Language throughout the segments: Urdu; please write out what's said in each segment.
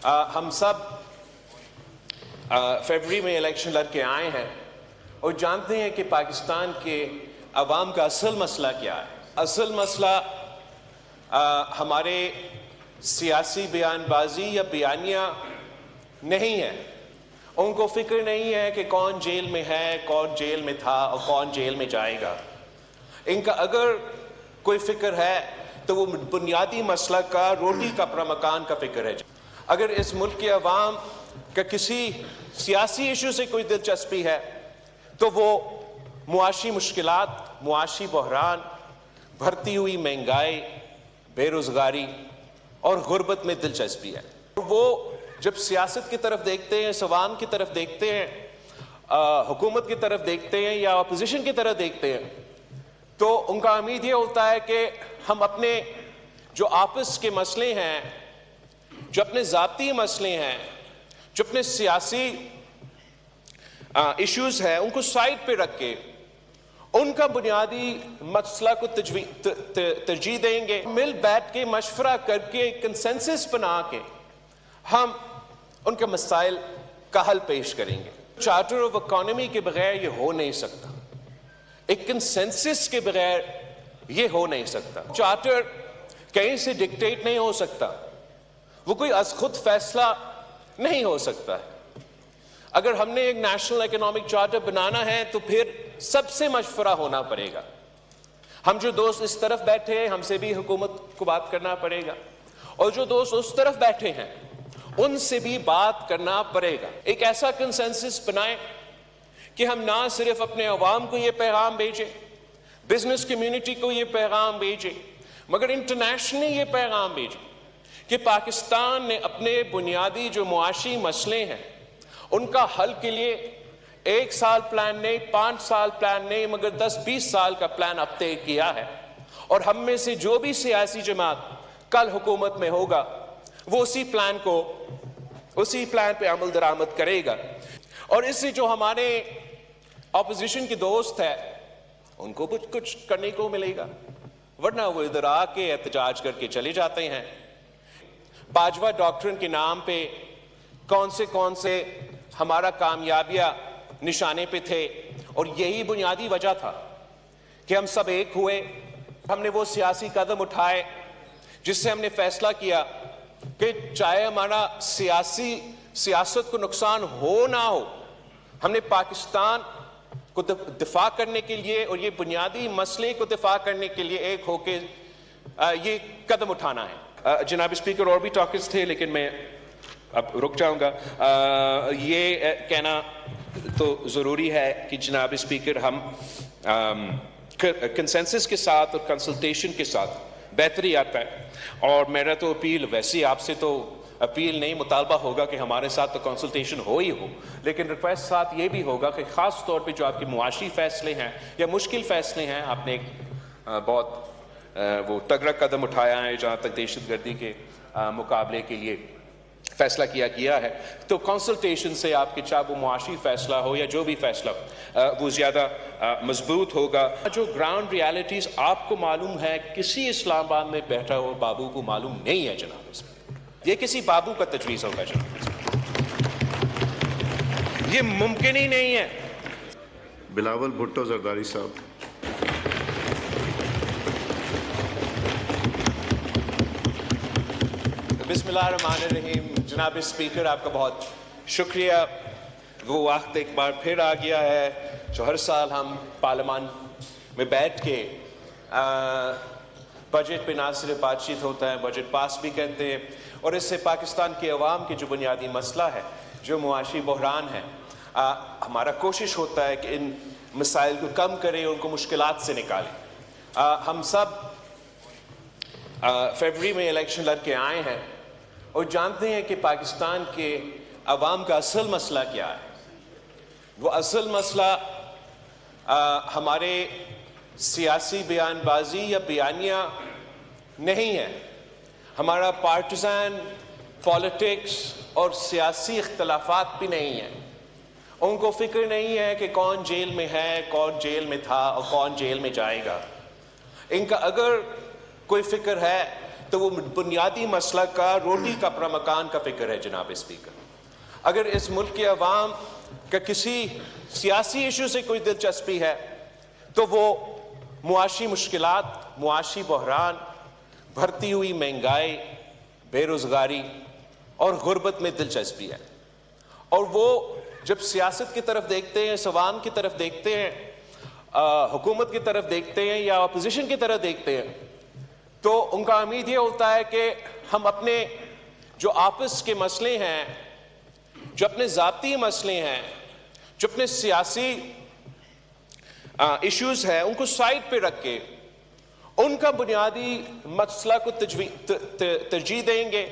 ہم سب فروری میں الیکشن لڑ کے آئے ہیں اور جانتے ہیں کہ پاکستان کے عوام کا اصل مسئلہ کیا ہے۔ اصل مسئلہ ہمارے سیاسی بیان بازی یا بیانیہ نہیں ہے۔ ان کو فکر نہیں ہے کہ کون جیل میں ہے، کون جیل میں تھا اور کون جیل میں جائے گا۔ ان کا اگر کوئی فکر ہے تو وہ بنیادی مسئلہ کا، روٹی کپڑا مکان کا فکر ہے۔ اگر اس ملک کے عوام کا کسی سیاسی ایشو سے کوئی دلچسپی ہے تو وہ معاشی مشکلات، معاشی بحران، بڑھتی ہوئی مہنگائی، بے روزگاری اور غربت میں دلچسپی ہے۔ وہ جب سیاست کی طرف دیکھتے ہیں، عوام کی طرف دیکھتے ہیں، حکومت کی طرف دیکھتے ہیں یا اپوزیشن کی طرف دیکھتے ہیں تو ان کا امید یہ ہوتا ہے کہ ہم اپنے جو آپس کے مسئلے ہیں، جو اپنے ذاتی مسئلے ہیں، جو اپنے سیاسی ایشوز ہیں، ان کو سائڈ پہ رکھ کے ان کا بنیادی مسئلہ کو ترجیح دیں گے۔ مل بیٹھ کے مشورہ کر کے کنسنسس بنا کے ہم ان کے مسائل کا حل پیش کریں گے۔ چارٹر آف اکانومی کے بغیر یہ ہو نہیں سکتا، ایک کنسنسس کے بغیر یہ ہو نہیں سکتا۔ چارٹر کہیں سے ڈکٹیٹ نہیں ہو سکتا، وہ کوئی از خود فیصلہ نہیں ہو سکتا ہے۔ اگر ہم نے ایک نیشنل اکنامک چارٹر بنانا ہے تو پھر سب سے مشورہ ہونا پڑے گا۔ ہم جو دوست اس طرف بیٹھے ہیں، ہم سے بھی حکومت کو بات کرنا پڑے گا، اور جو دوست اس طرف بیٹھے ہیں ان سے بھی بات کرنا پڑے گا۔ ایک ایسا کنسنسس بنائیں کہ ہم نہ صرف اپنے عوام کو یہ پیغام بھیجیں، بزنس کمیونٹی کو یہ پیغام بھیجیں، مگر انٹرنیشنلی یہ پیغام بھیجیں کہ پاکستان نے اپنے بنیادی جو معاشی مسئلے ہیں ان کا حل کے لیے 1 سال پلان نہیں، 5 سال پلان نہیں، مگر 10-20 سال کا پلان اب طے کیا ہے۔ اور ہم میں سے جو بھی سیاسی جماعت کل حکومت میں ہوگا وہ اسی پلان پہ عمل درآمد کرے گا۔ اور اس سے جو ہمارے اپوزیشن کے دوست ہیں ان کو کچھ کرنے کو ملے گا، ورنہ وہ ادھر آ کے احتجاج کر کے چلے جاتے ہیں۔ باجوہ ڈاکٹرن کے نام پہ کون سے ہمارا کامیابیاں نشانے پہ تھے، اور یہی بنیادی وجہ تھا کہ ہم سب ایک ہوئے۔ ہم نے وہ سیاسی قدم اٹھائے جس سے ہم نے فیصلہ کیا کہ چاہے ہمارا سیاست کو نقصان ہو نہ ہو، ہم نے پاکستان کو دفاع کرنے کے لیے اور یہ بنیادی مسئلے کو دفاع کرنے کے لیے ایک ہو کے یہ قدم اٹھانا ہے۔ جناب اسپیکر، اور بھی ٹاپکس تھے لیکن میں اب رک جاؤں گا۔ یہ کہنا تو ضروری ہے کہ جناب اسپیکر ہم کنسنسس کے ساتھ اور کنسلٹیشن کے ساتھ بہتری آتا ہے، اور میرا تو اپیل ویسے آپ سے تو اپیل نہیں، مطالبہ ہوگا کہ ہمارے ساتھ تو کنسلٹیشن ہو ہی ہو، لیکن ریکویسٹ ساتھ یہ بھی ہوگا کہ خاص طور پہ جو آپ کے معاشی فیصلے ہیں یا مشکل فیصلے ہیں، آپ نے ایک بہت وہ تگڑا قدم اٹھایا ہے جہاں تک دہشت گردی کے مقابلے کے لیے فیصلہ کیا گیا ہے، تو کنسلٹیشن سے آپ کے چاہے وہ معاشی فیصلہ ہو یا جو بھی فیصلہ وہ زیادہ مضبوط ہوگا۔ جو گراؤنڈ ریالٹیز آپ کو معلوم ہے کسی اسلام آباد میں بیٹھا ہوا بابو کو معلوم نہیں ہے جناب، یہ کسی بابو کا تجویز ہوگا جناب، یہ ممکن ہی نہیں ہے۔ بلاول بھٹو زرداری صاحب۔ بسم اللہ الرحمن الرحیم۔ جناب اسپیکر، آپ کا بہت شکریہ۔ وہ وقت ایک بار پھر آ گیا ہے جو ہر سال ہم پارلیمان میں بیٹھ کے بجٹ پہ نہ صرف بات چیت ہوتا ہے، بجٹ پاس بھی کرتے ہیں، اور اس سے پاکستان کے عوام کے جو بنیادی مسئلہ ہے، جو معاشی بحران ہے، ہمارا کوشش ہوتا ہے کہ ان مسائل کو کم کریں، ان کو مشکلات سے نکالیں۔ ہم سب فروری میں الیکشن لڑ کے آئے ہیں اور جانتے ہیں کہ پاکستان کے عوام کا اصل مسئلہ کیا ہے۔ وہ اصل مسئلہ ہمارے سیاسی بیان بازی یا بیانیہ نہیں ہے، ہمارا پارٹیزن پالیٹکس اور سیاسی اختلافات بھی نہیں ہیں۔ ان کو فکر نہیں ہے کہ کون جیل میں ہے، کون جیل میں تھا اور کون جیل میں جائے گا۔ ان کا اگر کوئی فکر ہے تو وہ بنیادی مسئلہ کا روٹی کپڑا مکان کا فکر ہے جناب اسپیکر۔ اگر اس ملک کے عوام کا کسی سیاسی ایشو سے کوئی دلچسپی ہے تو وہ معاشی مشکلات، معاشی بحران، بڑھتی ہوئی مہنگائی، بے روزگاری اور غربت میں دلچسپی ہے۔ اور وہ جب سیاست کی طرف دیکھتے ہیں، عوام کی طرف دیکھتے ہیں، حکومت کی طرف دیکھتے ہیں یا اپوزیشن کی طرف دیکھتے ہیں، تو ان کا امید یہ ہوتا ہے کہ ہم اپنے جو آپس کے مسئلے ہیں، جو اپنے ذاتی مسئلے ہیں، جو اپنے سیاسی ایشوز ہیں، ان کو سائڈ پہ رکھ کے ان کا بنیادی مسئلہ کو ترجیح دیں گے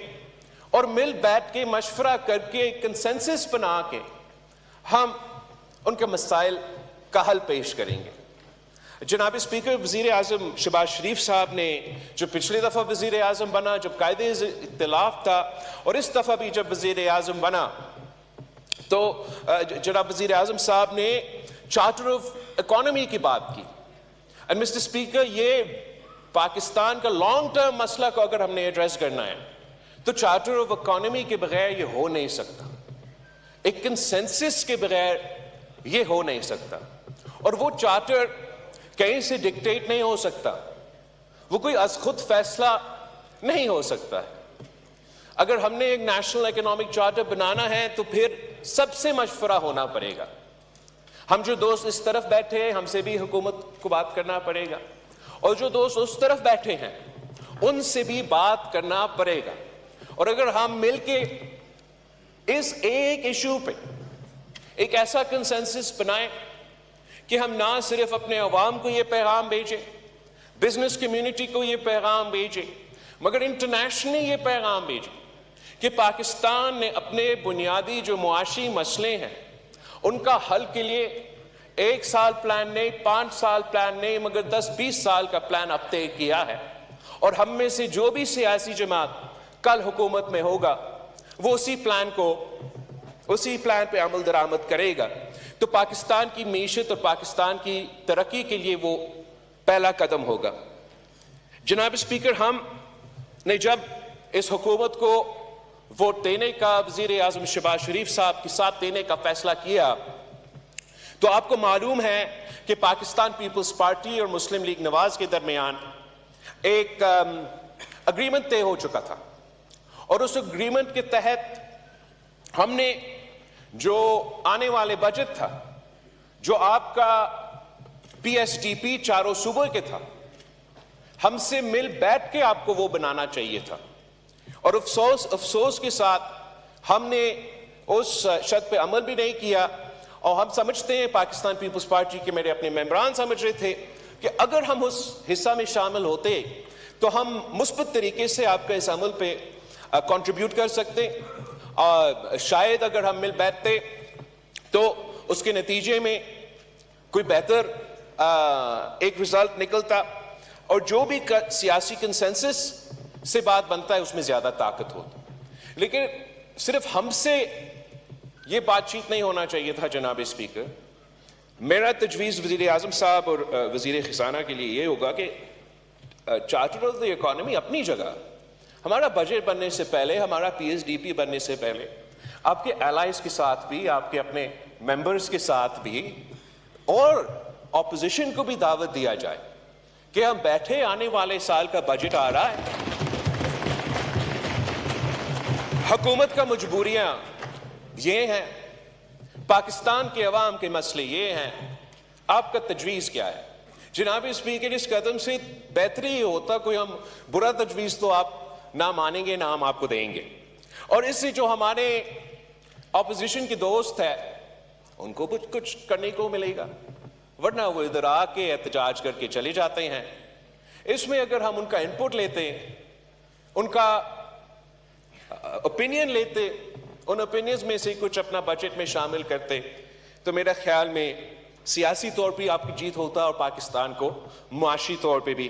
اور مل بیٹھ کے مشورہ کر کے کنسنسس بنا کے ہم ان کے مسائل کا حل پیش کریں گے۔ جناب اسپیکر، وزیر اعظم شہباز شریف صاحب نے جو پچھلی دفعہ وزیر اعظم بنا جب قائد اختلاف تھا، اور اس دفعہ بھی جب وزیر اعظم بنا تو جناب وزیر اعظم صاحب نے چارٹر آف اکانومی کی بات کی۔ اور مسٹر اسپیکر، یہ پاکستان کا لانگ ٹرم مسئلہ کو اگر ہم نے ایڈریس کرنا ہے تو چارٹر آف اکانومی کے بغیر یہ ہو نہیں سکتا، ایک کنسنسس کے بغیر یہ ہو نہیں سکتا، اور وہ چارٹر کہیں سے ڈکٹیٹ نہیں ہو سکتا، وہ کوئی از خود فیصلہ نہیں ہو سکتا ہے۔ اگر ہم نے ایک نیشنل اکنامک چارٹر بنانا ہے تو پھر سب سے مشورہ ہونا پڑے گا۔ ہم جو دوست اس طرف بیٹھے ہیں، ہم سے بھی حکومت کو بات کرنا پڑے گا، اور جو دوست اس طرف بیٹھے ہیں ان سے بھی بات کرنا پڑے گا۔ اور اگر ہم مل کے اس ایک ایشو پہ ایک ایسا کنسنسس بنائیں کہ ہم نہ صرف اپنے عوام کو یہ پیغام بھیجیں، بزنس کمیونٹی کو یہ پیغام بھیجیں، مگر انٹرنیشنلی یہ پیغام بھیجیں کہ پاکستان نے اپنے بنیادی جو معاشی مسئلے ہیں ان کا حل کے لیے 1 سال پلان نہیں، 5 سال پلان نہیں، مگر 10-20 سال کا پلان اب طے کیا ہے، اور ہم میں سے جو بھی سیاسی جماعت کل حکومت میں ہوگا وہ اسی پلان پہ عمل درآمد کرے گا، تو پاکستان کی معیشت اور پاکستان کی ترقی کے لیے وہ پہلا قدم ہوگا۔ جناب اسپیکر، ہم نے جب اس حکومت کو ووٹ دینے کا، وزیر اعظم شہباز شریف صاحب کے ساتھ دینے کا فیصلہ کیا، تو آپ کو معلوم ہے کہ پاکستان پیپلز پارٹی اور مسلم لیگ نواز کے درمیان ایک اگریمنٹ طے ہو چکا تھا، اور اس اگریمنٹ کے تحت ہم نے جو آنے والے بجٹ تھا، جو آپ کا پی ایس ٹی پی چاروں صوبوں کے تھا، ہم سے مل بیٹھ کے آپ کو وہ بنانا چاہیے تھا، اور افسوس کے ساتھ ہم نے اس شرط پہ عمل بھی نہیں کیا۔ اور ہم سمجھتے ہیں، پاکستان پیپلز پارٹی کے میرے اپنے ممبران سمجھ رہے تھے کہ اگر ہم اس حصہ میں شامل ہوتے تو ہم مثبت طریقے سے آپ کا اس عمل پہ کنٹریبیوٹ کر سکتے، اور شاید اگر ہم مل بیٹھتے تو اس کے نتیجے میں کوئی بہتر ایک رزلٹ نکلتا، اور جو بھی سیاسی کنسنسس سے بات بنتا ہے اس میں زیادہ طاقت ہوتی۔ لیکن صرف ہم سے یہ بات چیت نہیں ہونا چاہیے تھا جناب اسپیکر۔ میرا تجویز وزیر اعظم صاحب اور وزیر خزانہ کے لیے یہ ہوگا کہ چارٹر آف دی اکانومی اپنی جگہ، ہمارا بجٹ بننے سے پہلے، ہمارا پی ایس ڈی پی بننے سے پہلے آپ کے الائز کے ساتھ بھی، آپ کے اپنے ممبرز کے ساتھ بھی، اور اپوزیشن کو بھی دعوت دیا جائے کہ ہم بیٹھے، آنے والے سال کا بجٹ آ رہا ہے، حکومت کا مجبوریاں یہ ہیں، پاکستان کے عوام کے مسئلے یہ ہیں، آپ کا تجویز کیا ہے؟ جناب اسپیکر، اس قدم سے بہتر ہی ہوتا، کوئی ہم برا تجویز تو آپ نہ مانیں گے، نہ ہم آپ کو دیں گے، اور اس سے جو ہمارے اپوزیشن کے دوست ہیں ان کو کچھ کرنے کو ملے گا، ورنہ وہ ادھر آ کے احتجاج کر کے چلے جاتے ہیں۔ اس میں اگر ہم ان کا انپٹ لیتے، ان کا اوپینین لیتے، ان اوپینینز میں سے کچھ اپنا بجٹ میں شامل کرتے، تو میرا خیال میں سیاسی طور پہ آپ کی جیت ہوتا، اور پاکستان کو معاشی طور پہ بھی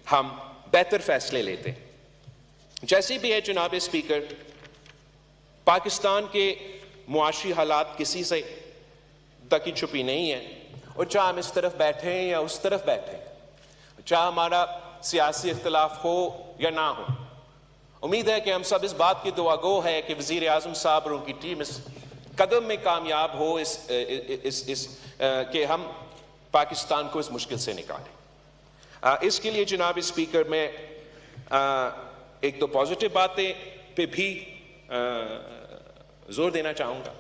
ہم بہتر فیصلے لیتے۔ جیسے بھی ہے جناب اسپیکر، پاکستان کے معاشی حالات کسی سے ڈکی چھپی نہیں ہیں، اور چاہے ہم اس طرف بیٹھیں یا اس طرف بیٹھیں، چاہے ہمارا سیاسی اختلاف ہو یا نہ ہو، امید ہے کہ ہم سب اس بات کی دعا گو ہے کہ وزیر اعظم صاحب اور ان کی ٹیم اس قدم میں کامیاب ہو کہ ہم پاکستان کو اس مشکل سے نکالیں۔ اس کے لیے جناب اسپیکر میں ایک تو پازیٹیو باتیں پہ بھی زور دینا چاہوں گا۔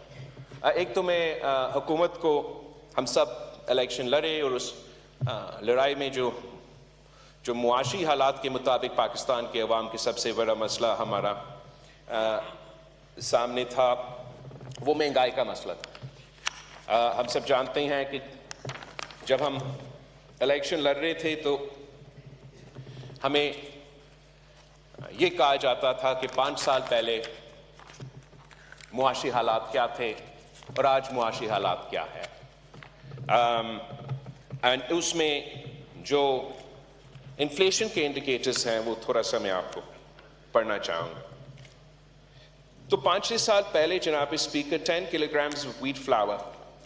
ایک تو میں حکومت کو ہم سب الیکشن لڑے اور اس لڑائی میں جو معاشی حالات کے مطابق پاکستان کے عوام کے سب سے بڑا مسئلہ ہمارا سامنے تھا وہ مہنگائی کا مسئلہ تھا۔ ہم سب جانتے ہیں کہ جب ہم الیکشن لڑ رہے تھے تو ہمیں یہ کہا جاتا تھا کہ 5 سال پہلے معاشی حالات کیا تھے اور آج معاشی حالات کیا ہے۔ اس میں جو انفلیشن کے انڈیکیٹرز ہیں وہ تھوڑا سا میں آپ کو پڑھنا چاہوں گا۔ تو 5-6 سال پہلے جناب speaker 10 kilograms of wheat flour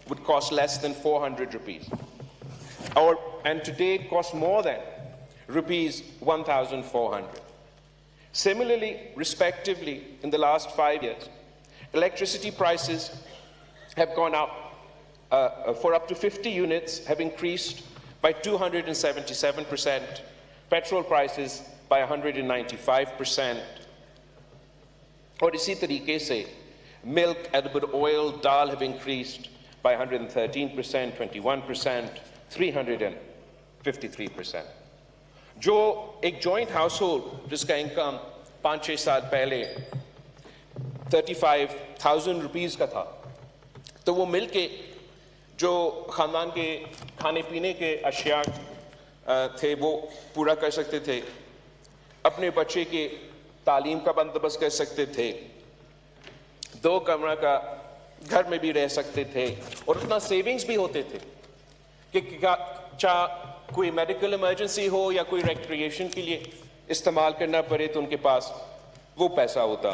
would cost less than 400 rupees and today it costs more than rupees 1,400. Similarly, respectively, in the last 5 years, electricity prices have gone up for up to 50 units have increased by 277%, petrol prices by 195%, اور اسی طریقے سے milk, edible oil, dal have increased by 113%, 21%, 353%. جو ایک جوائنٹ ہاؤس ہولڈ جس کا انکم 5-6 سال پہلے 35,000 روپیز کا تھا تو وہ مل کے جو خاندان کے کھانے پینے کے اشیاء تھے وہ پورا کر سکتے تھے، اپنے بچے کے تعلیم کا بندوبست کر سکتے تھے، 2 کمرہ کا گھر میں بھی رہ سکتے تھے، اور اتنا سیونگز بھی ہوتے تھے کہ چاہے کوئی میڈیکل ایمرجنسی ہو یا کوئی ریکریشن کے لیے استعمال کرنا پڑے تو ان کے پاس وہ پیسہ ہوتا۔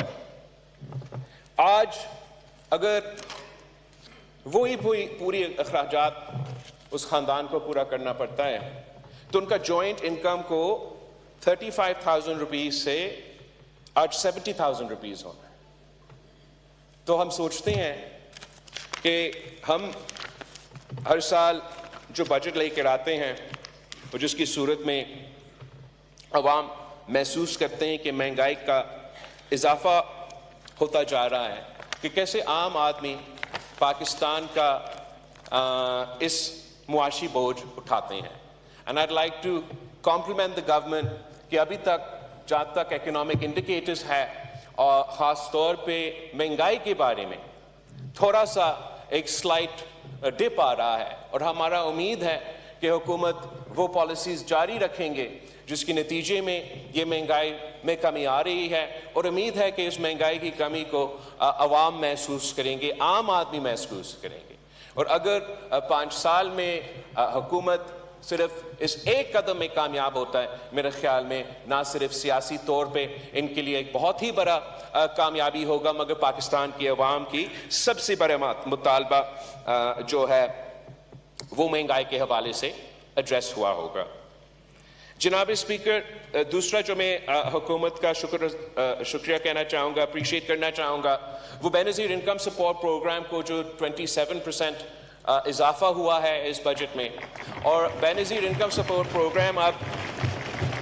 آج اگر وہی پوری اخراجات اس خاندان کو پورا کرنا پڑتا ہے تو ان کا جوائنٹ انکم کو 35,000 روپیز سے آج 70,000 روپیز ہونا ہے۔ تو ہم سوچتے ہیں کہ ہم ہر سال جو بجٹ لے کر آتے ہیں اور جس کی صورت میں عوام محسوس کرتے ہیں کہ مہنگائی کا اضافہ ہوتا جا رہا ہے، کہ کیسے عام آدمی پاکستان کا اس معاشی بوجھ اٹھاتے ہیں۔ And I like two complement the government کہ ابھی تک جہاں تک اکنامک انڈیکیٹرز ہے اور خاص طور پہ مہنگائی کے بارے میں تھوڑا سا ایک سلائٹ ڈپ آ رہا ہے، اور ہمارا امید ہے کہ حکومت وہ پالیسیز جاری رکھیں گے جس کے نتیجے میں یہ مہنگائی میں کمی آ رہی ہے، اور امید ہے کہ اس مہنگائی کی کمی کو عوام محسوس کریں گے، عام آدمی محسوس کریں گے۔ اور اگر 5 سال میں حکومت صرف اس ایک قدم میں کامیاب ہوتا ہے، میرے خیال میں نہ صرف سیاسی طور پہ ان کے لیے ایک بہت ہی بڑا کامیابی ہوگا، مگر پاکستان کی عوام کی سب سے بڑا مطالبہ جو ہے وہ مہنگائی کے حوالے سے ایڈریس ہوا ہوگا۔ جناب اسپیکر، دوسرا جو میں حکومت کا شکریہ کہنا چاہوں گا، اپریشیٹ کرنا چاہوں گا، وہ بے نظیر انکم سپورٹ پروگرام کو جو 27% اضافہ ہوا ہے اس بجٹ میں، اور بے نظیر انکم سپورٹ پروگرام اب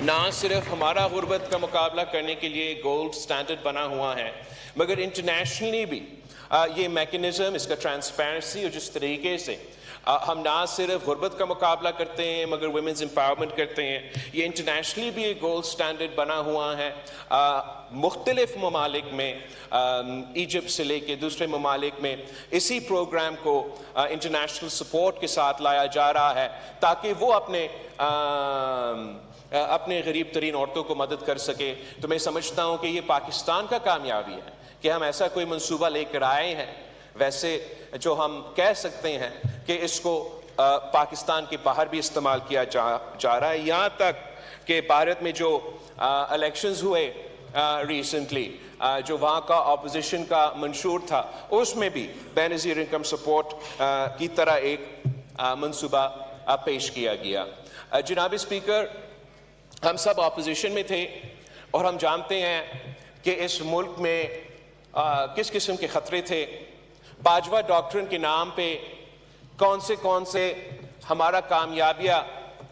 نہ صرف ہمارا غربت کا مقابلہ کرنے کے لیے گولڈ سٹینڈرڈ بنا ہوا ہے، مگر انٹرنیشنلی بھی یہ میکنزم، اس کا ٹرانسپیرنسی، اور جس طریقے سے ہم نہ صرف غربت کا مقابلہ کرتے ہیں مگر ویمنز امپاورمنٹ کرتے ہیں، یہ انٹرنیشنلی بھی ایک گولڈ سٹینڈرڈ بنا ہوا ہے۔ مختلف ممالک میں، ایجپٹ سے لے کے دوسرے ممالک میں اسی پروگرام کو انٹرنیشنل سپورٹ کے ساتھ لایا جا رہا ہے تاکہ وہ اپنے غریب ترین عورتوں کو مدد کر سکے۔ تو میں سمجھتا ہوں کہ یہ پاکستان کا کامیابی ہے کہ ہم ایسا کوئی منصوبہ لے کر آئے ہیں، ویسے جو ہم کہہ سکتے ہیں کہ اس کو پاکستان کے باہر بھی استعمال کیا جا رہا ہے، یہاں تک کہ بھارت میں جو الیکشنز ہوئے ریسنٹلی، جو وہاں کا اپوزیشن کا منشور تھا، اس میں بھی بے نظیر انکم سپورٹ کی طرح ایک منصوبہ پیش کیا گیا۔ جناب اسپیکر، ہم سب اپوزیشن میں تھے اور ہم جانتے ہیں کہ اس ملک میں کس قسم کے خطرے تھے، باجوہ ڈاکٹرن کے نام پہ کون سے ہمارا کامیابیاں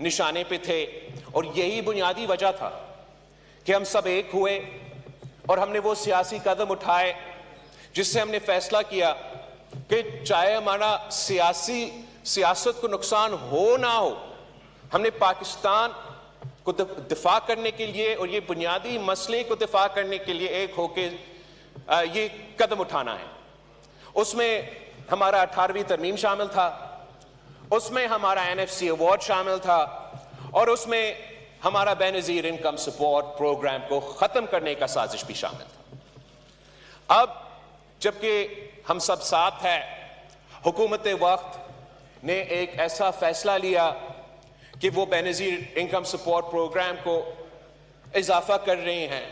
نشانے پہ تھے، اور یہی بنیادی وجہ تھا کہ ہم سب ایک ہوئے اور ہم نے وہ سیاسی قدم اٹھائے جس سے ہم نے فیصلہ کیا کہ چاہے ہمارا سیاست کو نقصان ہو نہ ہو، ہم نے پاکستان کو دفاع کرنے کے لیے اور یہ بنیادی مسئلے کو دفاع کرنے کے لیے ایک ہو کے یہ قدم اٹھانا ہے۔ اس میں ہمارا 18ویں ترمیم شامل تھا، اس میں ہمارا NFC ایوارڈ شامل تھا، اور اس میں ہمارا بے نظیر انکم سپورٹ پروگرام کو ختم کرنے کا سازش بھی شامل تھا۔ اب جبکہ ہم سب ساتھ ہیں، حکومت وقت نے ایک ایسا فیصلہ لیا کہ وہ بے نظیر انکم سپورٹ پروگرام کو اضافہ کر رہے ہیں،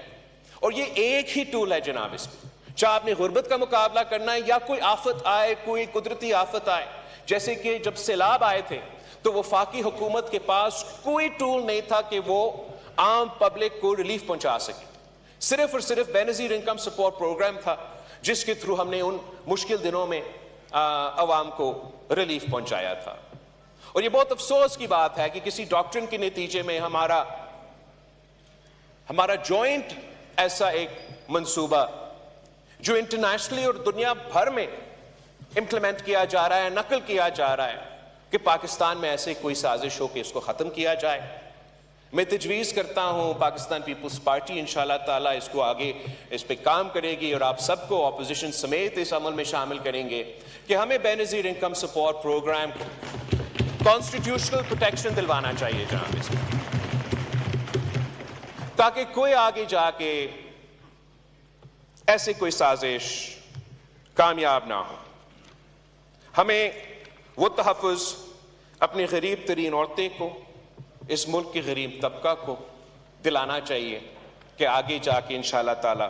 اور یہ ایک ہی ٹول ہے جناب، اس میں چاہے آپ نے غربت کا مقابلہ کرنا ہے یا کوئی آفت آئے، کوئی قدرتی آفت آئے، جیسے کہ جب سیلاب آئے تھے تو وفاقی حکومت کے پاس کوئی ٹول نہیں تھا کہ وہ عام پبلک کو ریلیف پہنچا سکے، صرف اور صرف بے نظیر انکم سپورٹ پروگرام تھا جس کے تھرو ہم نے ان مشکل دنوں میں عوام کو ریلیف پہنچایا تھا۔ اور یہ بہت افسوس کی بات ہے کہ کسی ڈاکٹرن کے نتیجے میں ہمارا جوائنٹ ایسا ایک منصوبہ جو انٹرنیشنلی اور دنیا بھر میں امپلیمنٹ کیا جا رہا ہے، نقل کیا جا رہا ہے کہ پاکستان میں ایسے کوئی سازش ہو کہ اس کو ختم کیا جائے۔ میں تجویز کرتا ہوں پاکستان پیپلز پارٹی انشاءاللہ تعالیٰ اس کو آگے اس پہ کام کرے گی، اور آپ سب کو اپوزیشن سمیت اس عمل میں شامل کریں گے کہ ہمیں Benazir income support programme constitutional protection دلوانا چاہیے جناب، اس میں تاکہ کوئی آگے جا کے ایسے کوئی سازش کامیاب نہ ہو۔ ہمیں وہ تحفظ اپنی غریب ترین عورتیں کو، اس ملک کے غریب طبقہ کو دلانا چاہیے کہ آگے جا کے انشاءاللہ تعالی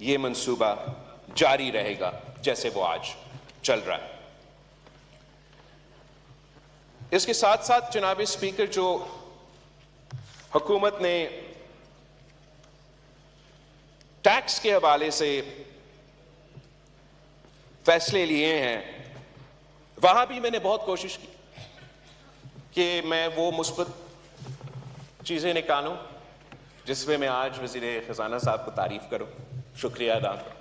یہ منصوبہ جاری رہے گا جیسے وہ آج چل رہا ہے۔ اس کے ساتھ ساتھ جناب اسپیکر، جو حکومت نے ٹیکس کے حوالے سے فیصلے لیے ہیں، وہاں بھی میں نے بہت کوشش کی کہ میں وہ مثبت چیزیں نکالوں جس میں آج وزیر خزانہ صاحب کو تعریف کروں، شکریہ ادا کروں۔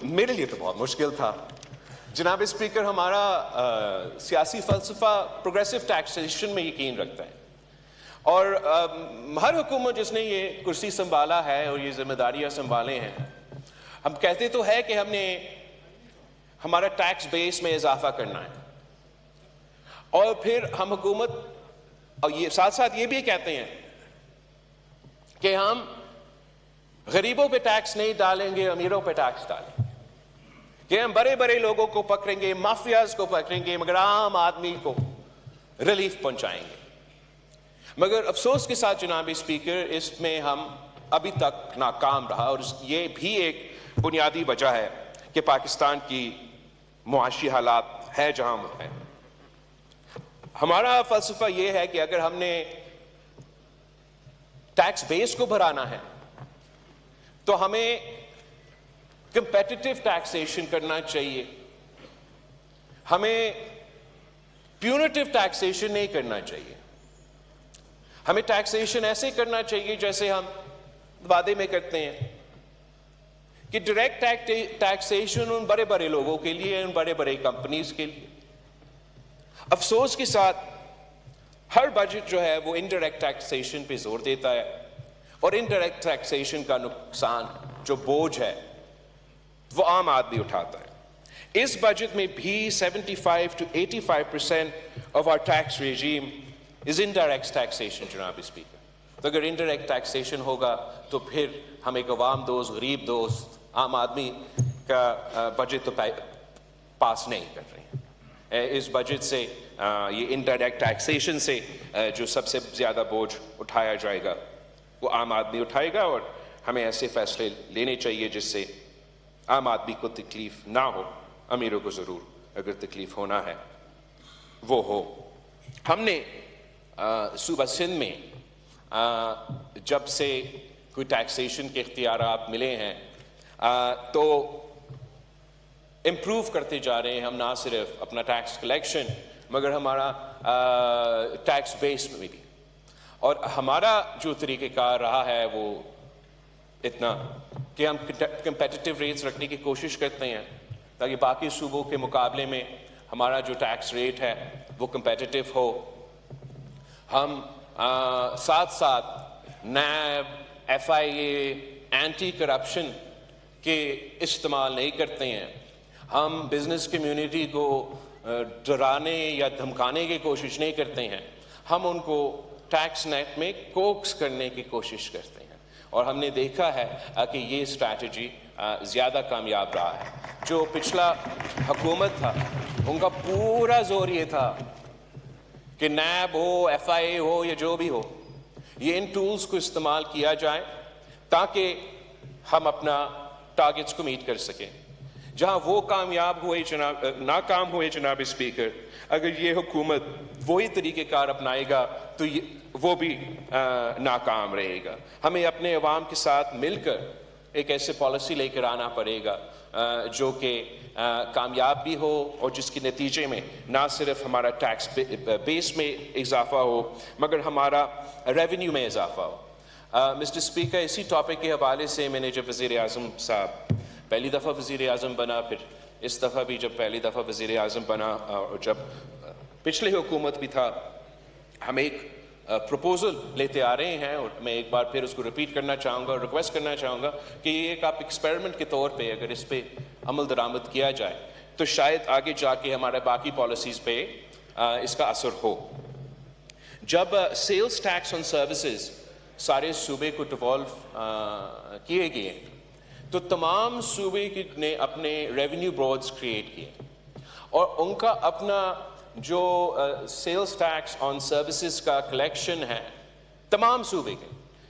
میرے لیے تو بہت مشکل تھا جناب اسپیکر، ہمارا سیاسی فلسفہ پروگریسو ٹیکسیشن میں یقین رکھتا ہے، اور ہر حکومت جس نے یہ کرسی سنبھالا ہے اور یہ ذمہ داریاں سنبھالے ہیں، ہم کہتے تو ہے کہ ہم نے ہمارا ٹیکس بیس میں اضافہ کرنا ہے، اور پھر ہم حکومت اور یہ ساتھ ساتھ یہ بھی کہتے ہیں کہ ہم غریبوں پہ ٹیکس نہیں ڈالیں گے، امیروں پہ ٹیکس ڈالیں گے، کہ ہم بڑے بڑے لوگوں کو پکڑیں گے، مافیاز کو پکڑیں گے، مگر عام آدمی کو ریلیف پہنچائیں گے۔ مگر افسوس کے ساتھ جناب اسپیکر، اس میں ہم ابھی تک ناکام رہا، اور یہ بھی ایک بنیادی وجہ ہے کہ پاکستان کی معاشی حالات ہے جہاں ہے۔ ہمارا فلسفہ یہ ہے کہ اگر ہم نے ٹیکس بیس کو بڑھانا ہے تو ہمیں کمپیٹیٹو ٹیکسیشن کرنا چاہیے، ہمیں پیونیٹو ٹیکسیشن نہیں کرنا چاہیے، ہمیں ٹیکسیشن ایسے کرنا چاہیے جیسے ہم وعدے میں کرتے ہیں کہ ڈائریکٹ ٹیکسیشن ان بڑے بڑے لوگوں کے لیے، ان بڑے بڑے کمپنیز کے لیے۔ افسوس کے ساتھ ہر بجٹ جو ہے وہ انڈائریکٹ ٹیکسیشن پہ زور دیتا ہے، اور انڈائریکٹ ٹیکسیشن کا نقصان جو بوجھ ہے وہ عام آدمی اٹھاتا ہے۔ اس بجٹ میں بھی 75 to 85% of our tax regime is indirect taxation جناب اسپیکر۔ تو اگر انڈائریکٹ ٹیکسیشن ہوگا تو پھر ہم ایک عوام دوست، غریب دوست، عام آدمی کا بجٹ تو پاس نہیں کر رہے ہیں۔ اس بجٹ سے یہ انڈائریکٹ ٹیکسیشن سے جو سب سے زیادہ بوجھ اٹھایا جائے گا وہ عام آدمی اٹھائے گا، اور ہمیں ایسے فیصلے لینے چاہیے جس سے عام آدمی کو تکلیف نہ ہو، امیروں کو ضرور اگر تکلیف ہونا ہے وہ ہو۔ ہم نے صوبہ سندھ میں جب سے کوئی ٹیکسیشن کے اختیارات ملے ہیں تو امپروو کرتے جا رہے ہیں ہم، نہ صرف اپنا ٹیکس کلیکشن مگر ہمارا ٹیکس بیس میں بھی. اور ہمارا جو طریقہ کار رہا ہے وہ اتنا کہ ہم کمپیٹیٹیو ریٹس رکھنے کی کوشش کرتے ہیں تاکہ باقی صوبوں کے مقابلے میں ہمارا جو ٹیکس ریٹ ہے وہ کمپیٹیٹیو ہو. ہم ساتھ ساتھ نیب، ایف آئی اے، اینٹی کرپشن کے استعمال نہیں کرتے ہیں. ہم بزنس کمیونٹی کو ڈرانے یا دھمکانے کی کوشش نہیں کرتے ہیں. ہم ان کو ٹیکس نیٹ میں کوکس کرنے کی کوشش کرتے ہیں اور ہم نے دیکھا ہے کہ یہ اسٹریٹجی زیادہ کامیاب رہا ہے. جو پچھلا حکومت تھا ان کا پورا زور یہ تھا کہ نیب ہو، ایف آئی اے ہو یا جو بھی ہو، یہ ان ٹولز کو استعمال کیا جائے تاکہ ہم اپنا ٹارگٹس کو میٹ کر سکیں. جہاں وہ کامیاب ہوئے ناکام ہوئے جناب اسپیکر، اگر یہ حکومت وہی طریقہ کار اپنائے گا تو وہ بھی ناکام رہے گا. ہمیں اپنے عوام کے ساتھ مل کر ایک ایسے پالیسی لے کر آنا پڑے گا جو کہ کامیاب بھی ہو اور جس کے نتیجے میں نہ صرف ہمارا ٹیکس بیس میں اضافہ ہو مگر ہمارا ریونیو میں اضافہ ہو. مسٹر اسپیکر، اسی ٹاپک کے حوالے سے میں نے جب وزیر اعظم صاحب پہلی دفعہ وزیر اعظم بنا، پھر اس دفعہ بھی جب پہلی دفعہ وزیر اعظم بنا اور جب پچھلی حکومت بھی تھا، ہم ایک پروپوزل لیتے آ رہے ہیں اور میں ایک بار پھر اس کو ریپیٹ کرنا چاہوں گا اور ریکویسٹ کرنا چاہوں گا کہ یہ ایک آپ ایکسپیریمنٹ کے طور پہ اگر اس پہ عمل درآمد کیا جائے تو شاید آگے جا کے ہمارے باقی پالیسیز پہ اس کا اثر ہو. جب سیلز ٹیکس آن سروسز سارے صوبے کو ڈیوالو کیے گئے تو تمام صوبے نے اپنے ریونیو بورڈز کریٹ کیے اور ان کا اپنا جو سیلز ٹیکس آن سروسز کا کلیکشن ہے تمام صوبے کے،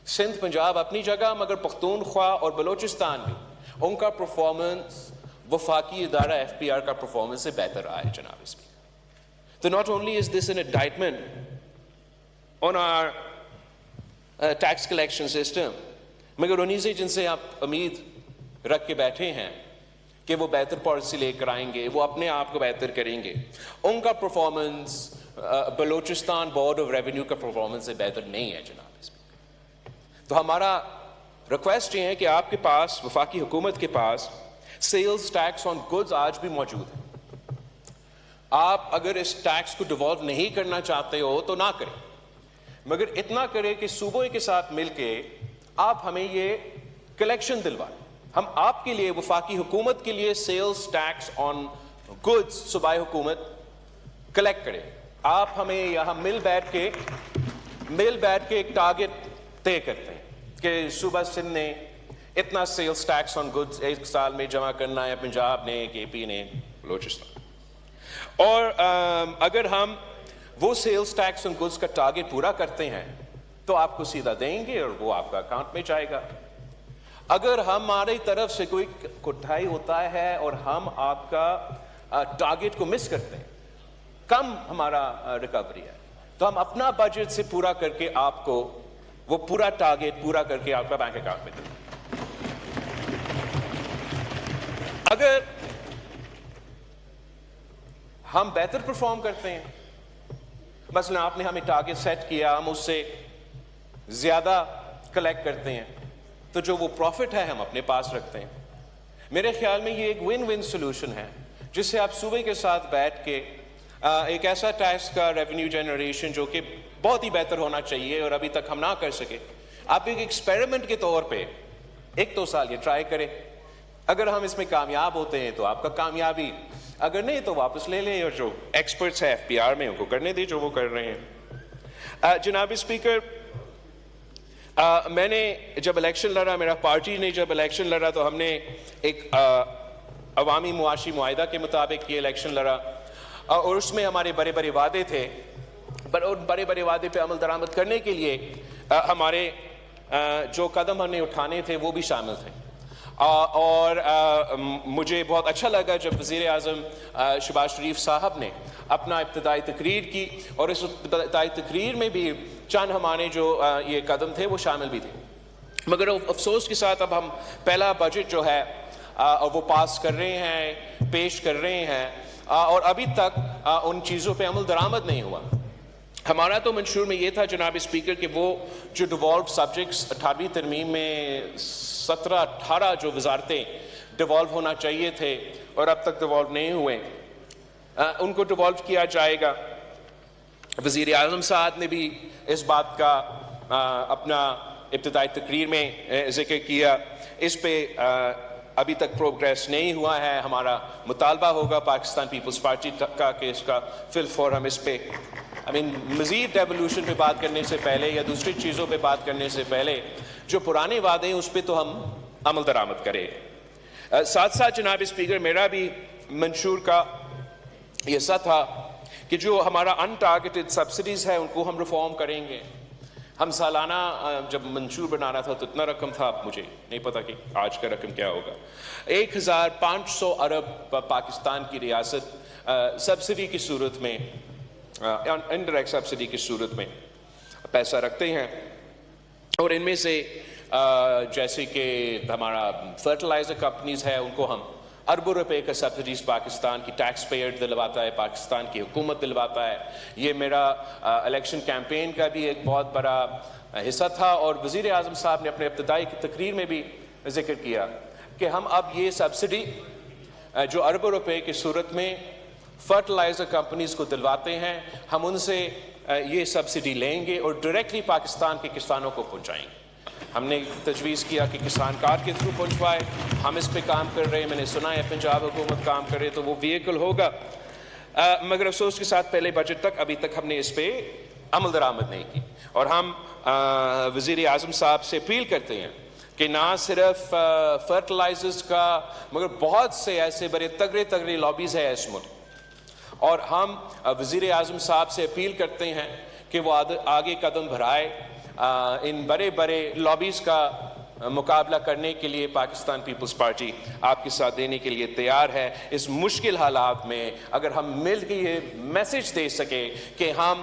سندھ پنجاب اپنی جگہ مگر پختونخوا اور بلوچستان بھی، ان کا پرفارمنس وفاقی ادارہ ایف پی آر کا پرفارمنس سے بہتر رہا ہے جناب اس میں. تو not only is this an indictment on our tax collection system مگر انہیں سے جن سے آپ امید رکھ کے بیٹھے ہیں کہ وہ بہتر پالیسی لے کر آئیں گے، وہ اپنے آپ کو بہتر کریں گے، ان کا performance Balochistan board of revenue کا پرفارمنس سے بہتر نہیں ہے جناب اس میں. تو ہمارا ریکویسٹ یہ ہے کہ آپ کے پاس، وفاقی حکومت کے پاس سیلز ٹیکس آن گڈز آج بھی موجود ہے. آپ اگر اس ٹیکس کو ڈیوالو نہیں کرنا چاہتے ہو تو نہ کریں مگر اتنا کریں کہ صوبوں کے ساتھ مل کے آپ ہمیں یہ کلیکشن دلوائیں. ہم آپ کے لیے، وفاقی حکومت کے لیے سیلز ٹیکس آن گڈز صوبائی حکومت کلیکٹ کریں. آپ ہمیں یہاں مل بیٹھ کے ایک ٹارگٹ طے کرتے ہیں کہ صوبہ سندھ نے اتنا سیلز ٹیکس آن گڈز ایک سال میں جمع کرنا ہے، پنجاب نے، کے پی نے، بلوچستان. اور اگر ہم وہ سیلز ٹیکس آن گڈز کا ٹارگٹ پورا کرتے ہیں تو آپ کو سیدھا دیں گے اور وہ آپ کا اکاؤنٹ میں جائے گا. اگر ہماری طرف سے کوئی کوتاہی ہوتا ہے اور ہم آپ کا ٹارگٹ کو مس کرتے ہیں، کم ہمارا ریکوری ہے، تو ہم اپنا بجٹ سے پورا کر کے آپ کو وہ پورا ٹارگٹ پورا کر کے آپ کا بینک اکاؤنٹ میں دیں. اگر ہم بہتر پرفارم کرتے ہیں، مثلا آپ نے ہمیں ٹارگٹ سیٹ کیا، ہم اس سے زیادہ کلیکٹ کرتے ہیں تو جو وہ پروفٹ ہے ہم اپنے پاس رکھتے ہیں. میرے خیال میں یہ ایک ون ون سولوشن ہے جس سے آپ صوبے کے ساتھ بیٹھ کے ایک ایسا ٹیکس کا ریونیو جنریشن جو کہ بہت ہی بہتر ہونا چاہیے اور ابھی تک ہم نہ کر سکے، آپ ایک ایکسپیریمنٹ کے طور پہ 1-2 سال یہ ٹرائی کریں. اگر ہم اس میں کامیاب ہوتے ہیں تو آپ کا کامیابی، اگر نہیں تو واپس لے لیں اور جو ایکسپرٹس ہیں ایف پی آر میں ان کو کرنے دیں جو وہ کر رہے ہیں. جناب اسپیکر، میں نے جب الیکشن لڑا، میرا پارٹی نے جب الیکشن لڑا تو ہم نے ایک عوامی معاشی معاہدہ کے مطابق یہ الیکشن لڑا اور اس میں ہمارے بڑے بڑے وعدے تھے. پر ان بڑے بڑے وعدے پہ عمل درآمد کرنے کے لیے ہمارے جو قدم ہم نے اٹھانے تھے وہ بھی شامل تھے. اور مجھے بہت اچھا لگا جب وزیر اعظم شہباز شریف صاحب نے اپنا ابتدائی تقریر کی اور اس ابتدائی تقریر میں بھی چند ہمارے جو یہ قدم تھے وہ شامل بھی تھے. مگر افسوس کے ساتھ اب ہم پہلا بجٹ جو ہے وہ پاس کر رہے ہیں، پیش کر رہے ہیں، اور ابھی تک ان چیزوں پہ عمل درآمد نہیں ہوا۔ ہمارا تو منشور میں یہ تھا جناب اسپیکر کہ وہ جو ڈیوالوڈ سبجیکٹس 18ویں ترمیم میں 17-18 جو وزارتیں ڈیوالو ہونا چاہیے تھے اور اب تک ڈیوالو نہیں ہوئے، ان کو ڈیوالو کیا جائے گا۔ وزیر اعظم صاحب نے بھی اس بات کا اپنا ابتدائی تقریر میں ذکر کیا۔ اس پہ ابھی تک پروگریس نہیں ہوا ہے۔ ہمارا مطالبہ ہوگا پاکستان پیپلز پارٹی کا کہ اس کا فی الفور ہم اس پہ مزید ڈیولوشن پہ بات کرنے سے پہلے یا دوسری چیزوں پہ بات کرنے سے پہلے جو پرانے وعدے ہیں اس پہ تو ہم عمل درآمد کریں۔ ساتھ ساتھ جناب اسپیکر میرا بھی منشور کا حصہ تھا کہ جو ہمارا ان ٹارگیٹڈ سبسڈیز ہے ان کو ہم ریفارم کریں گے۔ ہم سالانہ جب منشور بنانا تھا تو اتنا رقم تھا، اب مجھے نہیں پتا کہ آج کا رقم کیا ہوگا۔ 1500 ارب پاکستان کی ریاست سبسڈی کی صورت میں، انڈائریکٹ سبسڈی کی صورت میں پیسہ رکھتے ہیں، اور ان میں سے جیسے کہ ہمارا فرٹیلائزر کمپنیز ہے ان کو ہم اربوں روپے کا سبسڈیز پاکستان کی ٹیکس پیئر دلواتا ہے، پاکستان کی حکومت دلواتا ہے۔ یہ میرا الیکشن کیمپین کا بھی ایک بہت بڑا حصہ تھا، اور وزیر اعظم صاحب نے اپنے ابتدائی تقریر میں بھی ذکر کیا کہ ہم اب یہ سبسڈی جو اربوں روپے کی صورت میں فرٹیلائزر کمپنیز کو دلواتے ہیں، ہم ان سے یہ سبسڈی لیں گے اور ڈائریکٹلی پاکستان کے کسانوں کو پہنچائیں گے۔ ہم نے تجویز کیا کہ کسان کارڈ کے تھرو پہنچوائے، ہم اس پہ کام کر رہے ہیں۔ میں نے سنا ہے پنجاب حکومت کام کر رہے تو وہ ویکل ہوگا، مگر افسوس کے ساتھ پہلے بجٹ تک ابھی تک ہم نے اس پہ عمل درآمد نہیں کی، اور ہم وزیر اعظم صاحب سے اپیل کرتے ہیں کہ نہ صرف فرٹیلائزرز کا مگر بہت سے ایسے بڑے تگڑے لابیز ہیں اس ملک، اور ہم وزیر اعظم صاحب سے اپیل کرتے ہیں کہ وہ آگے قدم بڑھائے۔ ان بڑے لابیز کا مقابلہ کرنے کے لیے پاکستان پیپلز پارٹی آپ کے ساتھ دینے کے لیے تیار ہے۔ اس مشکل حالات میں اگر ہم مل کے یہ میسج دے سکے کہ ہم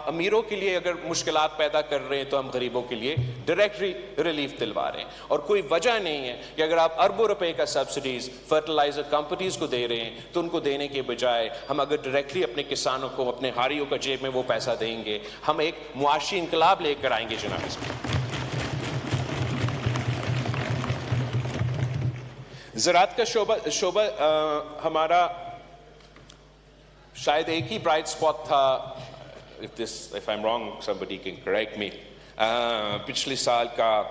امیروں کے لیے اگر مشکلات پیدا کر رہے ہیں تو ہم غریبوں کے لیے ڈائریکٹلی ریلیف دلوا رہے ہیں، اور کوئی وجہ نہیں ہے کہ اگر آپ اربوں روپے کا سبسڈیز فرٹیلائزر کمپنیز کو دے رہے ہیں تو ان کو دینے کے بجائے ہم اگر ڈائریکٹلی اپنے کسانوں کو، اپنے ہاریوں کا جیب میں وہ پیسہ دیں گے، ہم ایک معاشی انقلاب لے کر آئیں گے جناب اسپیکر۔ زراعت کا شعبہ ہمارا شاید ایک ہی برائٹ اسپاٹ تھا، if I'm wrong somebody can correct me، پچھلے سال کا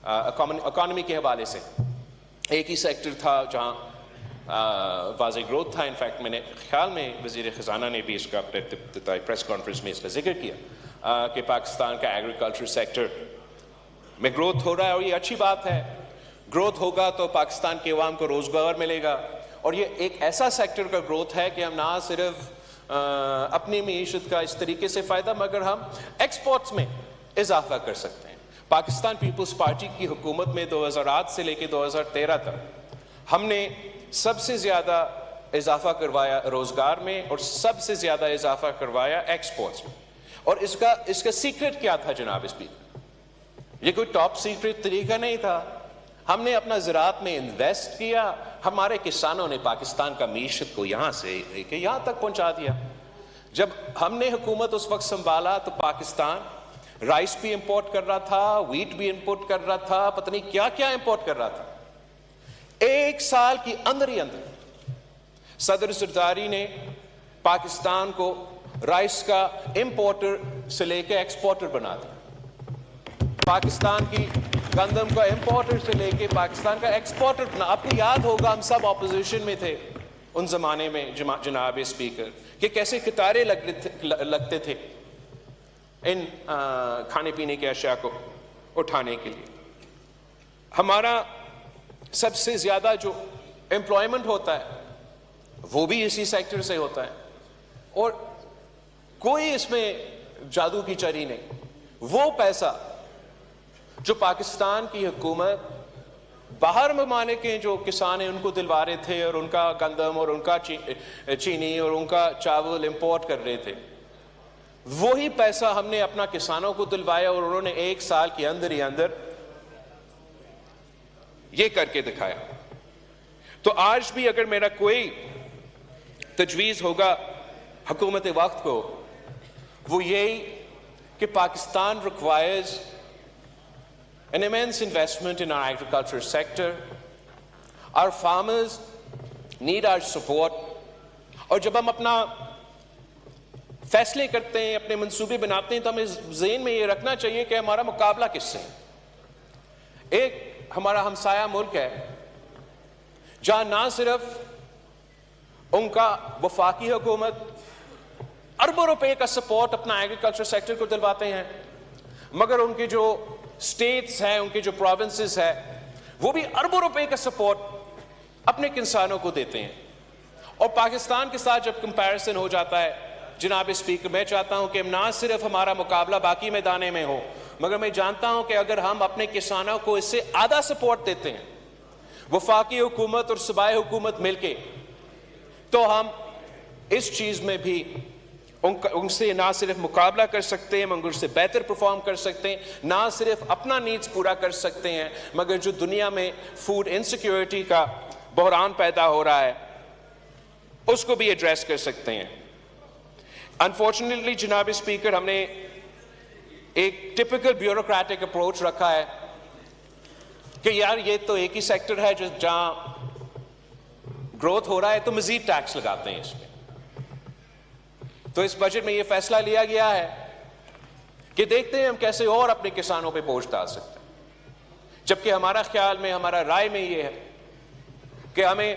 اکانومی کے حوالے سے ایک ہی سیکٹر تھا جہاں واضح گروتھ تھا۔ انفیکٹ میں نے خیال میں وزیر خزانہ نے بھی اس کا اپنے ابتدائی پریس کانفرنس میں اس کا ذکر کیا کہ پاکستان کا ایگریکلچر سیکٹر میں گروتھ ہو رہا ہے، اور یہ اچھی بات ہے۔ گروتھ ہوگا تو پاکستان کے عوام کو روزگار ملے گا، اور یہ ایک ایسا سیکٹر کا گروتھ ہے کہ ہم نہ صرف اپنی معیشت کا اس طریقے سے فائدہ مگر ہم ایکسپورٹس میں اضافہ کر سکتے ہیں۔ پاکستان پیپلز پارٹی کی حکومت میں 2008 سے لے کے 2013 تک ہم نے سب سے زیادہ اضافہ کروایا روزگار میں، اور سب سے زیادہ اضافہ کروایا ایکسپورٹس میں۔ اور اس کا سیکرٹ کیا تھا جناب اسپیکر؟ یہ کوئی ٹاپ سیکرٹ طریقہ نہیں تھا۔ ہم نے اپنا زراعت میں انویسٹ کیا، ہمارے کسانوں نے پاکستان کا معیشت کو یہاں سے لے کے یہاں تک پہنچا دیا۔ جب ہم نے حکومت اس وقت سنبھالا تو پاکستان رائس بھی امپورٹ کر رہا تھا، ویٹ بھی امپورٹ کر رہا تھا، پتہ نہیں کیا کیا امپورٹ کر رہا تھا۔ ایک سال کی اندر ہی اندر صدر زرداری نے پاکستان کو رائس کا امپورٹر سے لے کے ایکسپورٹر بنا دیا، پاکستان کی گندم کا امپورٹر سے لے کے پاکستان کا ایکسپورٹر بنا۔ آپ کو یاد ہوگا ہم سب اپوزیشن میں تھے ان زمانے میں جناب اسپیکر کہ کیسے قطاریں لگتے تھے ان کھانے پینے کے اشیاء کو اٹھانے کے لیے۔ ہمارا سب سے زیادہ جو امپلائمنٹ ہوتا ہے وہ بھی اسی سیکٹر سے ہوتا ہے، اور کوئی اس میں جادو کی چری نہیں۔ وہ پیسہ جو پاکستان کی حکومت باہر ممالک کے جو کسان ہیں ان کو دلوا رہے تھے، اور ان کا گندم اور ان کا چینی اور ان کا چاول امپورٹ کر رہے تھے، وہی پیسہ ہم نے اپنا کسانوں کو دلوایا اور انہوں نے 1 سال کے اندر ہی اندر یہ کر کے دکھایا. تو آج بھی اگر میرا کوئی تجویز ہوگا حکومت وقت کو, وہ یہی کہ Pakistan requires an immense investment in our agriculture sector. Our farmers need our support. اور جب ہم اپنا فیصلے کرتے ہیں, اپنے منصوبے بناتے ہیں, تو ہمیں ذہن میں یہ رکھنا چاہیے کہ ہمارا مقابلہ کس سے ہے. ایک ہمارا ہمسایہ ملک ہے جہاں نہ صرف ان کا وفاقی حکومت اربوں روپے کا سپورٹ اپنا ایگریکلچر سیکٹر کو دلواتے ہیں, مگر ان کے جو سٹیٹس ہیں, ان کے جو پروونسز ہیں, وہ بھی اربوں روپے کا سپورٹ اپنے کسانوں کو دیتے ہیں. اور پاکستان کے ساتھ جب کمپیریزن ہو جاتا ہے جناب اسپیکر, میں چاہتا ہوں کہ نہ صرف ہمارا مقابلہ باقی میدانے میں ہو, مگر میں جانتا ہوں کہ اگر ہم اپنے کسانوں کو اس سے آدھا سپورٹ دیتے ہیں, وفاقی حکومت اور صوبائی حکومت مل کے, تو ہم اس چیز میں بھی ان سے نہ صرف مقابلہ کر سکتے ہیں مگر ان سے بہتر پرفارم کر سکتے ہیں. نہ صرف اپنا نیڈز پورا کر سکتے ہیں, مگر جو دنیا میں فوڈ انسیکیورٹی کا بحران پیدا ہو رہا ہے اس کو بھی ایڈریس کر سکتے ہیں. انفارچونیٹلی جناب اسپیکر, ہم نے ایک ٹپیکل بیوروکریٹک اپروچ رکھا ہے کہ یار یہ تو ایک ہی سیکٹر ہے جہاں گروتھ ہو رہا ہے تو مزید ٹیکس لگاتے ہیں اس میں. تو اس بجٹ میں یہ فیصلہ لیا گیا ہے کہ دیکھتے ہیں ہم کیسے اور اپنے کسانوں پہ بوجھ ڈال سکتے ہیں, جبکہ ہمارا خیال میں, ہمارا رائے میں یہ ہے کہ ہمیں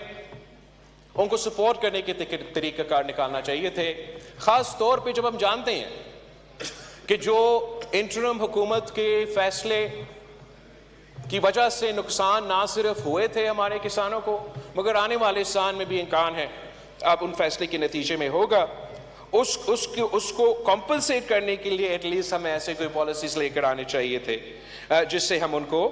ان کو سپورٹ کرنے کے طریقہ کار نکالنا چاہیے تھے, خاص طور پہ جب ہم جانتے ہیں کہ جو انٹرم حکومت کے فیصلے کی وجہ سے نقصان نہ صرف ہوئے تھے ہمارے کسانوں کو, مگر آنے والے سال میں بھی امکان ہے اب ان فیصلے کے نتیجے میں ہوگا, اس کو کمپنسیٹ کرنے کے لیے ایٹ لیسٹ ہمیں ایسے کوئی پالیسیز لے کر آنے چاہیے تھے جس سے ہم ان کو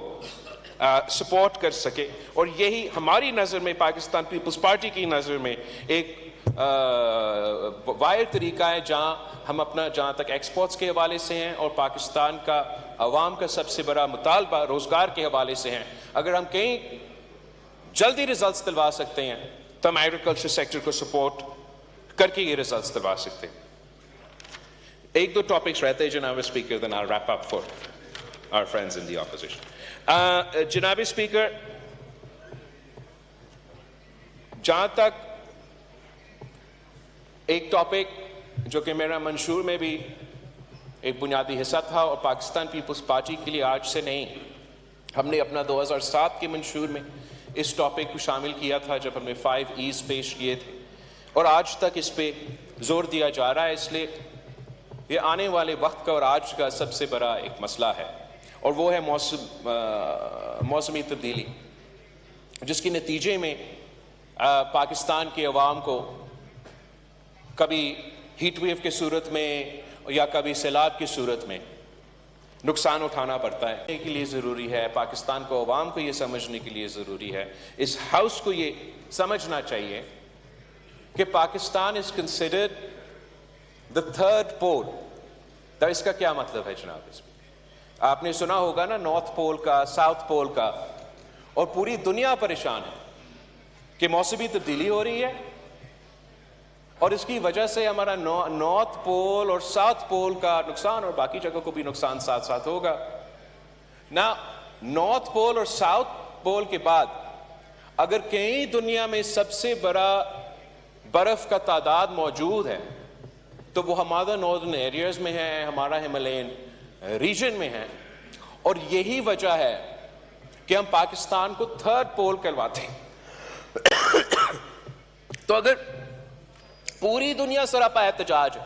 سپورٹ کر سکے. اور یہی ہماری نظر میں, پاکستان پیپلز پارٹی کی نظر میں, ایک واحد طریقہ ہے جہاں ہم اپنا, جہاں تک ایکسپورٹس کے حوالے سے ہیں اور پاکستان کا عوام کا سب سے بڑا مطالبہ روزگار کے حوالے سے ہیں, اگر ہم کہیں جلدی ریزلٹس دلوا سکتے ہیں تو ہم ایگریکلچر سیکٹر کو سپورٹ کر کے یہ ریزلٹس دلوا سکتے ہیں. 1-2 ٹاپکس رہتے ہیں جناب speaker, then I'll wrap up for our friends in the opposition. جناب اسپیکر, جہاں تک ایک ٹاپک جو کہ میرا منشور میں بھی ایک بنیادی حصہ تھا اور پاکستان پیپلز پارٹی کے لیے آج سے نہیں, ہم نے اپنا 2007 کے منشور میں اس ٹاپک کو شامل کیا تھا جب ہم نے 5 E's پیش کیے تھے, اور آج تک اس پہ زور دیا جا رہا ہے. اس لیے یہ آنے والے وقت کا اور آج کا سب سے بڑا ایک مسئلہ ہے, اور وہ ہے موسمی تبدیلی, جس کے نتیجے میں پاکستان کے عوام کو کبھی ہیٹ ویو کی صورت میں یا کبھی سیلاب کی صورت میں نقصان اٹھانا پڑتا ہے. کے لیے ضروری ہے, پاکستان کو عوام کو یہ سمجھنے کے لیے ضروری ہے, اس ہاؤس کو یہ سمجھنا چاہیے کہ Pakistan is considered the third pole. تو اس کا کیا مطلب ہے جناب؟ اس میں آپ نے سنا ہوگا نا, نارتھ پول کا, ساؤتھ پول کا, اور پوری دنیا پریشان ہے کہ موسمی تبدیلی ہو رہی ہے اور اس کی وجہ سے ہمارا نارتھ پول اور ساؤتھ پول کا نقصان اور باقی جگہوں کو بھی نقصان ساتھ ساتھ ہوگا. نہ نارتھ پول اور ساؤتھ پول کے بعد اگر کہیں دنیا میں سب سے بڑا برف کا تعداد موجود ہے تو وہ ہمارا ناردرن ایریاز میں ہے, ہمارا ہمالین ریجن میں ہے, اور یہی وجہ ہے کہ ہم پاکستان کو تھرڈ پول کہلواتے ہیں. تو اگر پوری دنیا سراپا احتجاج ہے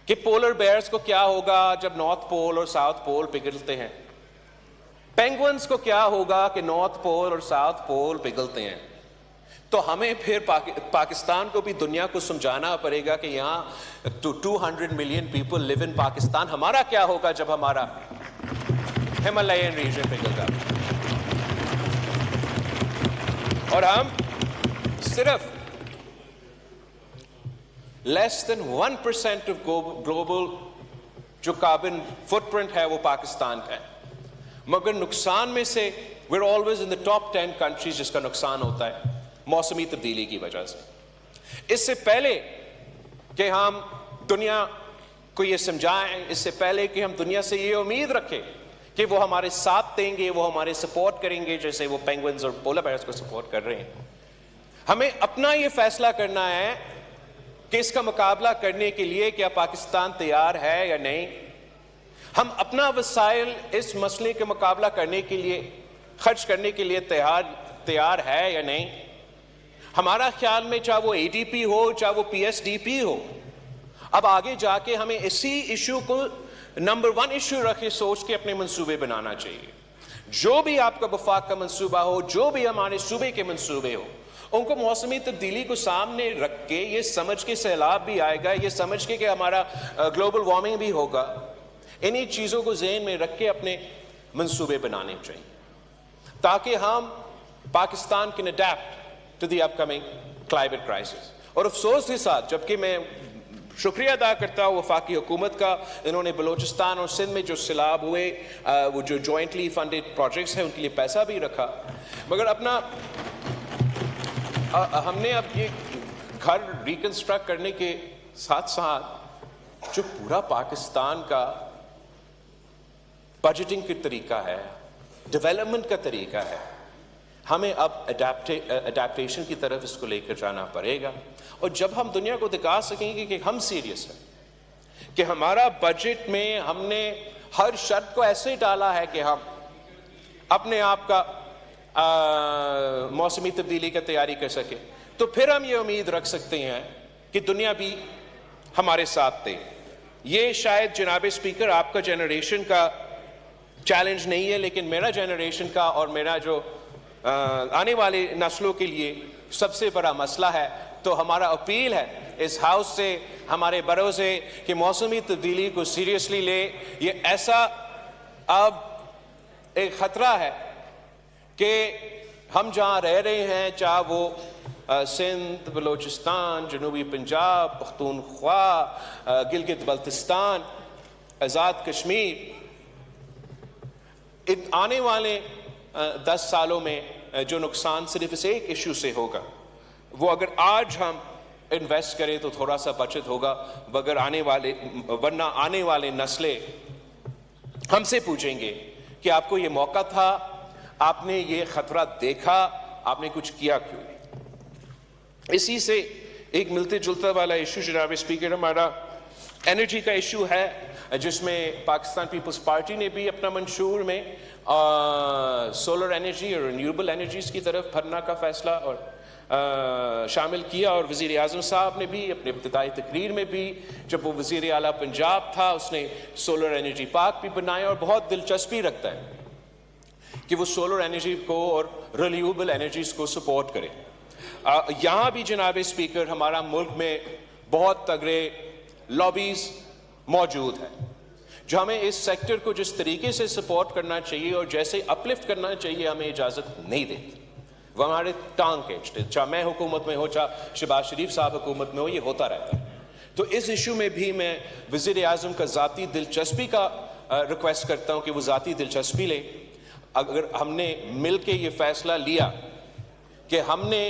کہ پولر بیئرز کو کیا ہوگا جب نارتھ پول اور ساؤتھ پول پگھلتے ہیں, پینگوئنز کو کیا ہوگا کہ نارتھ پول اور ساؤتھ پول پگھلتے ہیں, تو ہمیں پھر پاکستان کو بھی دنیا کو سمجھانا پڑے گا کہ یہاں 200 ملین پیپل لیو ان پاکستان, ہمارا کیا ہوگا جب ہمارا ہمالین ریجن پگھل جائے. اور ہم صرف less than 1% of global جو کاربن فٹ پرنٹ ہے وہ پاکستان کا ہے، مگر نقصان میں سے we're always in the top 10 countries جس کا نقصان ہوتا ہے موسمی تبدیلی کی وجہ سے۔ اس سے پہلے کہ ہم دنیا کو یہ سمجھائیں، اس سے پہلے کہ ہم دنیا سے یہ امید رکھیں کہ وہ ہمارے ساتھ دیں گے، وہ ہمارے سپورٹ کریں گے جیسے وہ پینگوئنز اور پولر بیئرز کو سپورٹ کر رہے ہیں، ہمیں اپنا یہ فیصلہ کرنا ہے کہ اس کا مقابلہ کرنے کے لیے کیا پاکستان تیار ہے یا نہیں۔ ہم اپنا وسائل اس مسئلے کا مقابلہ کرنے کے لیے خرچ کرنے کے لیے تیار ہے یا نہیں۔ ہمارا خیال میں چاہے وہ ADP ہو چاہے وہ PSDP ہو، اب آگے جا کے ہمیں اسی ایشو کو نمبر 1 ایشو رکھے سوچ کے اپنے منصوبے بنانا چاہیے۔ جو بھی آپ کا وفاق کا منصوبہ ہو، جو بھی ہمارے صوبے کے منصوبے ہو، ان کو موسمی تبدیلی کو سامنے رکھ کے یہ سمجھ کے سیلاب بھی آئے گا، یہ سمجھ کے کہ ہمارا گلوبل وارمنگ بھی ہوگا، انہی چیزوں کو ذہن میں رکھ کے اپنے منصوبے بنانے چاہیے تاکہ ہم Pakistan can adapt to the upcoming climate crisis. اور افسوس کے ساتھ جبکہ میں شکریہ ادا کرتا ہوں وفاقی حکومت کا، انہوں نے بلوچستان اور سندھ میں جو سیلاب ہوئے وہ جو جوائنٹلی فنڈڈ پروجیکٹس ہیں ان کے لیے پیسہ بھی رکھا، مگر اپنا ہم نے اب یہ گھر ریکنسٹرکٹ کرنے کے ساتھ ساتھ جو پورا پاکستان کا بجٹنگ کا طریقہ ہے، ڈیولپمنٹ کا طریقہ ہے، ہمیں اب اڈیپٹیشن کی طرف اس کو لے کر جانا پڑے گا۔ اور جب ہم دنیا کو دکھا سکیں گے کہ ہم سیریس ہیں، کہ ہمارا بجٹ میں ہم نے ہر شرط کو ایسے ڈالا ہے کہ ہم اپنے آپ کا موسمی تبدیلی کا تیاری کر سکے، تو پھر ہم یہ امید رکھ سکتے ہیں کہ دنیا بھی ہمارے ساتھ دے۔ یہ شاید جناب اسپیکر آپ کا جنریشن کا چیلنج نہیں ہے، لیکن میرا جنریشن کا اور میرا جو آنے والی نسلوں کے لیے سب سے بڑا مسئلہ ہے۔ تو ہمارا اپیل ہے اس ہاؤس سے، ہمارے بڑوں سے کہ موسمی تبدیلی کو سیریسلی لے۔ یہ ایسا اب ایک خطرہ ہے کہ ہم جہاں رہ رہے ہیں، چاہے وہ سندھ، بلوچستان، جنوبی پنجاب، پختونخوا، گلگت بلتستان، آزاد کشمیر، ان آنے والے 10 سالوں میں جو نقصان صرف اس ایک ایشو سے ہوگا، وہ اگر آج ہم انویسٹ کریں تو تھوڑا سا بچت ہوگا، ورنہ آنے والے نسلیں ہم سے پوچھیں گے کہ آپ کو یہ موقع تھا، آپ نے یہ خطرہ دیکھا، آپ نے کچھ کیا کیوں نہیں۔ اسی سے ایک ملتے جلتا والا ایشو جناب اسپیکر ہمارا انرجی کا ایشو ہے، جس میں پاکستان پیپلز پارٹی نے بھی اپنا منشور میں سولر انرجی اور رینیویبل انرجیز کی طرف بھرنا کا فیصلہ اور شامل کیا، اور وزیر اعظم صاحب نے بھی اپنے ابتدائی تقریر میں بھی جب وہ وزیر اعلیٰ پنجاب تھا اس نے سولر انرجی پارک بھی بنایا، اور بہت دلچسپی رکھتا ہے کہ وہ سولر انرجی کو اور رینیویبل انرجیز کو سپورٹ کرے۔ یہاں بھی جناب اسپیکر ہمارا ملک میں بہت تگڑے لابیز موجود ہیں جو ہمیں اس سیکٹر کو جس طریقے سے سپورٹ کرنا چاہیے اور جیسے اپلفٹ کرنا چاہیے ہمیں اجازت نہیں دیتی۔ وہ ہمارے ٹانگ کھینچتے، چاہے میں حکومت میں ہو چاہے شہباز شریف صاحب حکومت میں ہو، یہ ہوتا رہتا ہے۔ تو اس ایشو میں بھی میں وزیر اعظم کا ذاتی دلچسپی کا ریکویسٹ کرتا ہوں کہ وہ ذاتی دلچسپی لے۔ اگر ہم نے مل کے یہ فیصلہ لیا کہ ہم نے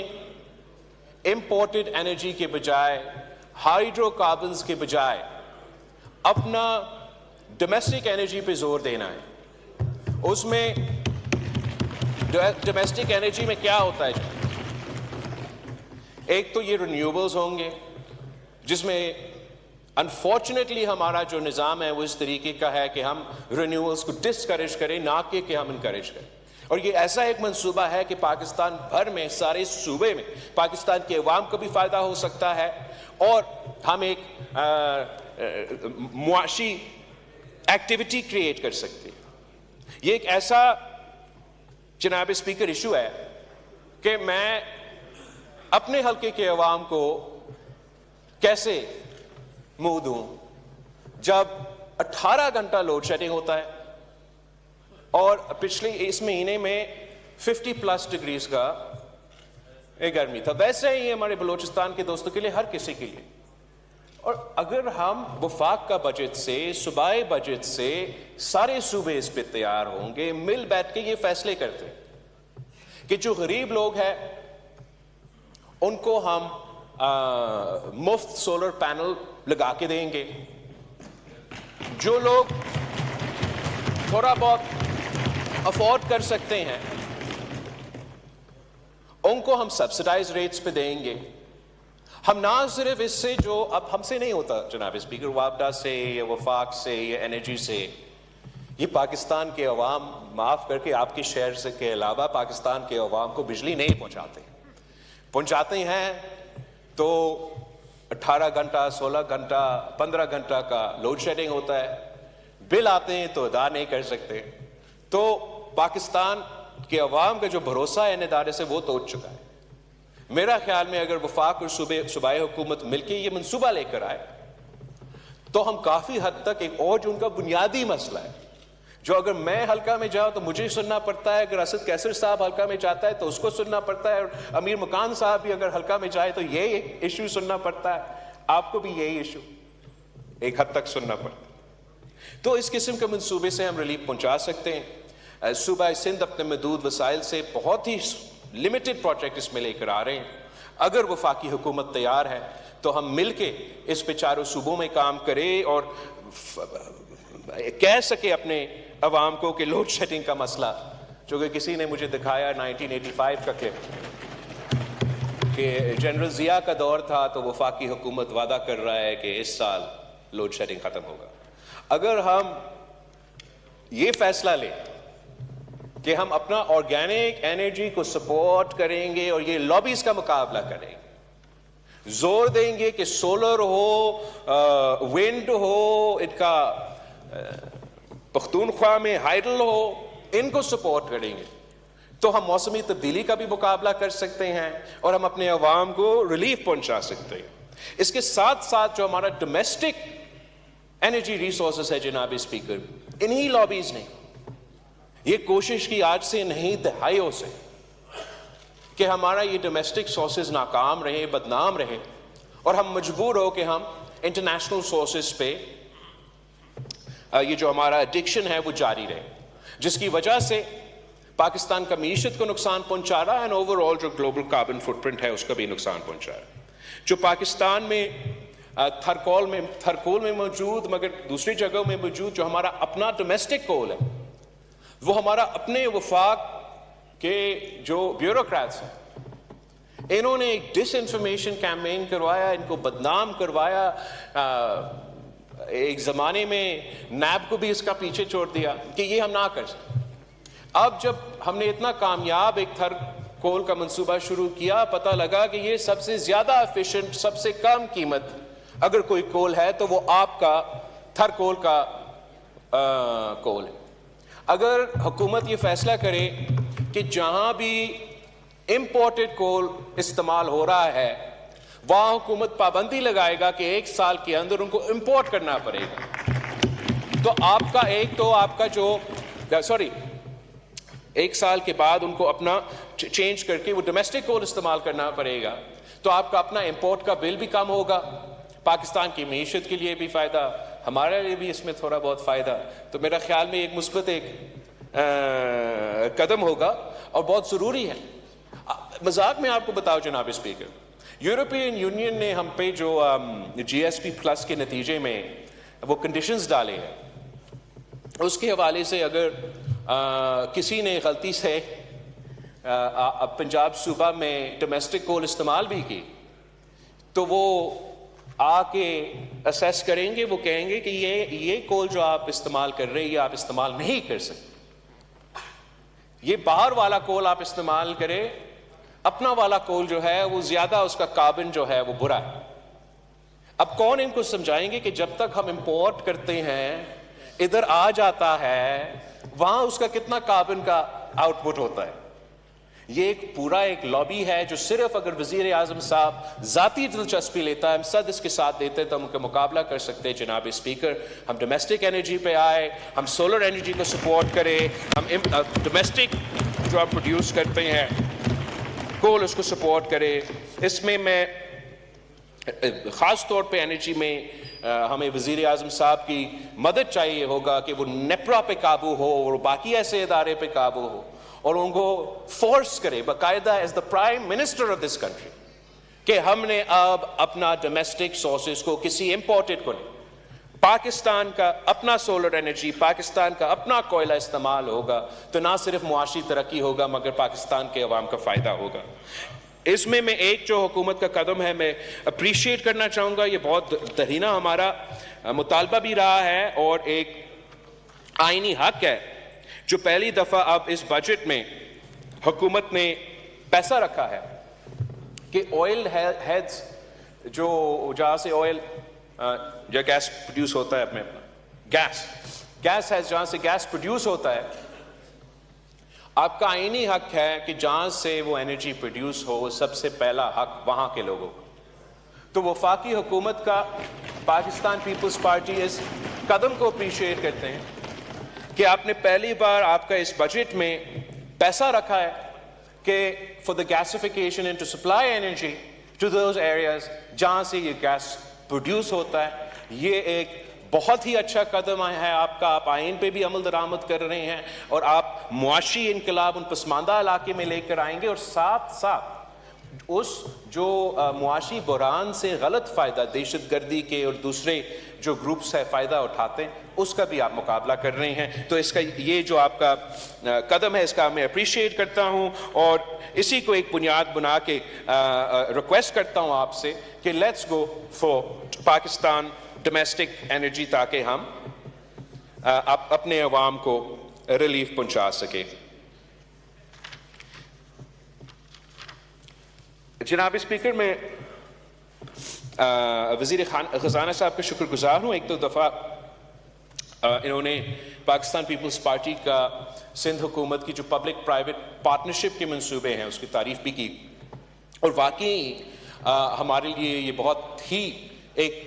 امپورٹڈ انرجی کے بجائے، ہائیڈرو کاربنز کے بجائے اپنا ڈومیسٹک انرجی پہ زور دینا ہے، اس میں ڈومیسٹک انرجی میں کیا ہوتا ہے ایک تو یہ رینیویبلز ہوں گے، جس میں انفارچونیٹلی ہمارا جو نظام ہے وہ اس طریقے کا ہے کہ ہم رینیویبلز کو ڈسکریج کریں، نہ کہ ہم انکریج کریں۔ اور یہ ایسا ایک منصوبہ ہے کہ پاکستان بھر میں، سارے صوبے میں پاکستان کے عوام کو بھی فائدہ ہو سکتا ہے، اور ہم ایک معاشی ایکٹیویٹی کریٹ کر سکتے ہیں۔ یہ ایک ایسا جناب اسپیکر ایشو ہے کہ میں اپنے حلقے کے عوام کو کیسے منہ دوں جب 18 گھنٹہ لوڈ شیڈنگ ہوتا ہے اور پچھلے اس مہینے میں 50+ ڈگریز کا گرمی تھا۔ ویسے ہی ہمارے بلوچستان کے دوستوں کے لیے، ہر کسی کے لیے اور اگر ہم وفاق کا بجٹ سے، صوبائی بجٹ سے سارے صوبے اس پہ تیار ہوں گے، مل بیٹھ کے یہ فیصلے کرتے کہ جو غریب لوگ ہیں ان کو ہم مفت سولر پینل لگا کے دیں گے، جو لوگ تھوڑا بہت افورڈ کر سکتے ہیں ان کو ہم سبسڈائز ریٹس پہ دیں گے. ہم نہ صرف اس سے، جو اب ہم سے نہیں ہوتا جناب اسپیکر، وابڈا سے یا وفاق سے یا انرجی سے، یہ پاکستان کے عوام، معاف کر کے آپ کے شہر سے کے علاوہ پاکستان کے عوام کو بجلی نہیں پہنچاتے ہیں تو 18 گھنٹہ 16 گھنٹہ 15 گھنٹہ کا لوڈ شیڈنگ ہوتا ہے، بل آتے ہیں تو ادا نہیں کر سکتے. تو پاکستان کے عوام کا جو بھروسہ ہے ان ادارے سے وہ توڑ چکا ہے. میرا خیال میں اگر وفاق اور صوبائی حکومت مل کے یہ منصوبہ لے کر آئے تو ہم کافی حد تک ایک اور جو ان کا بنیادی مسئلہ ہے، جو اگر میں حلقہ میں جاؤں تو مجھے سننا پڑتا ہے، اگر اسد کیسر صاحب حلقہ میں جاتا ہے تو اس کو سننا پڑتا ہے، اور امیر مکان صاحب بھی اگر حلقہ میں جائے تو یہ ایشو سننا پڑتا ہے، آپ کو بھی یہی ایشو ایک حد تک سننا پڑتا ہے. تو اس قسم کے منصوبے سے ہم ریلیف پہنچا سکتے ہیں. صوبہ سندھ اپنے محدود وسائل سے بہت ہی لمیٹڈ پروجیکٹ اس میں لے کر آ رہے ہیں. اگر وفاقی حکومت تیار ہے تو ہم مل کے اس پہ چاروں صوبوں میں کام کریں اور کہہ سکے اپنے عوام کو کہ لوڈ شیڈنگ کا مسئلہ، جو کہ کسی نے مجھے دکھایا 1985 کا کلپ کہ جنرل ضیاء کا دور تھا تو وفاقی حکومت وعدہ کر رہا ہے کہ اس سال لوڈ شیڈنگ ختم ہوگا. اگر ہم یہ فیصلہ لیں کہ ہم اپنا آرگینک انرجی کو سپورٹ کریں گے اور یہ لابیز کا مقابلہ کریں گے، زور دیں گے کہ سولر ہو، ونڈ ہو، ان کا پختونخوا میں ہائیڈل ہو، ان کو سپورٹ کریں گے تو ہم موسمی تبدیلی کا بھی مقابلہ کر سکتے ہیں اور ہم اپنے عوام کو ریلیف پہنچا سکتے ہیں. اس کے ساتھ ساتھ جو ہمارا ڈومیسٹک انرجی ریسورسز ہے جناب اسپیکر، انہی لابیز نے یہ کوشش کی آج سے نہیں دہائیوں سے کہ ہمارا یہ ڈومیسٹک سورسز ناکام رہے، بدنام رہے، اور ہم مجبور ہو کہ ہم انٹرنیشنل سورسز پہ یہ جو ہمارا ایڈکشن ہے وہ جاری رہے، جس کی وجہ سے پاکستان کا معیشت کو نقصان پہنچا رہا ہے، اور اوور آل جو گلوبل کاربن فٹ پرنٹ ہے اس کا بھی نقصان پہنچا رہا ہے. جو پاکستان میں تھرکول میں موجود، مگر دوسری جگہوں میں موجود جو ہمارا اپنا ڈومیسٹک کول ہے، وہ ہمارا اپنے وفاق کے جو بیوروکریٹس ہیں انہوں نے ایک ڈس انفارمیشن کیمپین کروایا، ان کو بدنام کروایا. ایک زمانے میں نیب کو بھی اس کا پیچھے چھوڑ دیا کہ یہ ہم نہ کر سکتے. اب جب ہم نے اتنا کامیاب ایک تھر کول کا منصوبہ شروع کیا، پتہ لگا کہ یہ سب سے زیادہ ایفیشنٹ، سب سے کم قیمت اگر کوئی کول ہے تو وہ آپ کا تھر کول کا کول ہے. اگر حکومت یہ فیصلہ کرے کہ جہاں بھی امپورٹڈ کول استعمال ہو رہا ہے وہاں حکومت پابندی لگائے گا کہ 1 سال کے اندر ان کو امپورٹ کرنا پڑے گا، تو آپ کا جو 1 سال کے بعد ان کو اپنا چینج کر کے وہ ڈومیسٹک کول استعمال کرنا پڑے گا، تو آپ کا اپنا امپورٹ کا بل بھی کم ہوگا، پاکستان کی معیشت کے لیے بھی فائدہ، ہمارے لیے بھی اس میں تھوڑا بہت فائدہ. تو میرا خیال میں ایک مثبت ایک قدم ہوگا اور بہت ضروری ہے. مذاق میں آپ کو بتاؤ جناب اسپیکر، یورپین یونین نے ہم پہ جو جی ایس پی پلس کے نتیجے میں وہ کنڈیشنز ڈالے ہیں، اس کے حوالے سے اگر کسی نے غلطی سے پنجاب صوبہ میں ڈومیسٹک کول استعمال بھی کی تو وہ آ کے اسیس کریں گے، وہ کہیں گے کہ یہ کول جو آپ استعمال کر رہے ہیں یہ آپ استعمال نہیں کر سکتے، یہ باہر والا کول آپ استعمال کریں، اپنا والا کول جو ہے وہ زیادہ اس کا کاربن جو ہے وہ برا ہے. اب کون ان کو سمجھائیں گے کہ جب تک ہم امپورٹ کرتے ہیں ادھر آ جاتا ہے وہاں اس کا کتنا کاربن کا آؤٹ پٹ ہوتا ہے. یہ ایک پورا ایک لابی ہے جو صرف اگر وزیر اعظم صاحب ذاتی دلچسپی لیتا ہے، ہم صد اس کے ساتھ دیتے تو ہم ان کا مقابلہ کر سکتے ہیں. جناب اسپیکر، ہم ڈومیسٹک انرجی پہ آئے، ہم سولر انرجی کو سپورٹ کریں، ہم ڈومیسٹک جو ہم پروڈیوس کرتے ہیں کول اس کو سپورٹ کرے. اس میں خاص طور پہ انرجی میں ہمیں وزیر اعظم صاحب کی مدد چاہیے ہوگا کہ وہ نیپرا پہ قابو ہو اور باقی ایسے ادارے پہ قابو ہو اور ان کو فورس کرے باقاعدہ as the prime minister of this country کہ ہم نے اب اپنا ڈومیسٹک سورسز کو کسی امپورٹڈ کو نہیں، پاکستان کا اپنا سولر انرجی، پاکستان کا اپنا کوئلہ استعمال ہوگا تو نہ صرف معاشی ترقی ہوگا مگر پاکستان کے عوام کا فائدہ ہوگا۔ اس میں ایک جو حکومت کا قدم ہے میں اپریشیٹ کرنا چاہوں گا، یہ بہت دہینہ ہمارا مطالبہ بھی رہا ہے اور ایک آئینی حق ہے، جو پہلی دفعہ اب اس بجٹ میں حکومت نے پیسہ رکھا ہے کہ آئل ہیڈز جو جہاں سے آئل یا گیس پروڈیوس ہوتا ہے اپنے گیس ہے جہاں سے گیس پروڈیوس ہوتا ہے، آپ کا آئینی حق ہے کہ جہاں سے وہ انرجی پروڈیوس ہو سب سے پہلا حق وہاں کے لوگوں کو۔ تو وفاقی حکومت کا پاکستان پیپلز پارٹی اس قدم کو اپریشیٹ کرتے ہیں کہ آپ نے پہلی بار آپ کا اس بجٹ میں پیسہ رکھا ہے کہ for the gasification and to supply energy to those areas جہاں سے یہ گیس پروڈیوس ہوتا ہے۔ یہ ایک بہت ہی اچھا قدم ہے آپ کا، آپ آئین پہ بھی عمل درآمد کر رہے ہیں اور آپ معاشی انقلاب ان پسماندہ علاقے میں لے کر آئیں گے، اور ساتھ ساتھ اس جو معاشی بحران سے غلط فائدہ دہشت گردی کے اور دوسرے جو گروپس ہے فائدہ اٹھاتے ہیں اس کا بھی آپ مقابلہ کر رہے ہیں۔ تو اس کا یہ جو آپ کا قدم ہے اس کا میں اپریشیٹ کرتا ہوں اور اسی کو ایک بنیاد بنا کے ریکویسٹ کرتا ہوں آپ سے کہ let's go for Pakistan domestic energy تاکہ ہم اپنے عوام کو ریلیف پہنچا سکے۔ جناب اسپیکر، میں وزیر خزانہ صاحب کا شکر گزار ہوں۔ ایک تو دفعہ انہوں نے پاکستان پیپلز پارٹی کا سندھ حکومت کی جو پبلک پرائیویٹ پارٹنرشپ کے منصوبے ہیں اس کی تعریف بھی کی، اور واقعی ہمارے لیے یہ بہت ہی ایک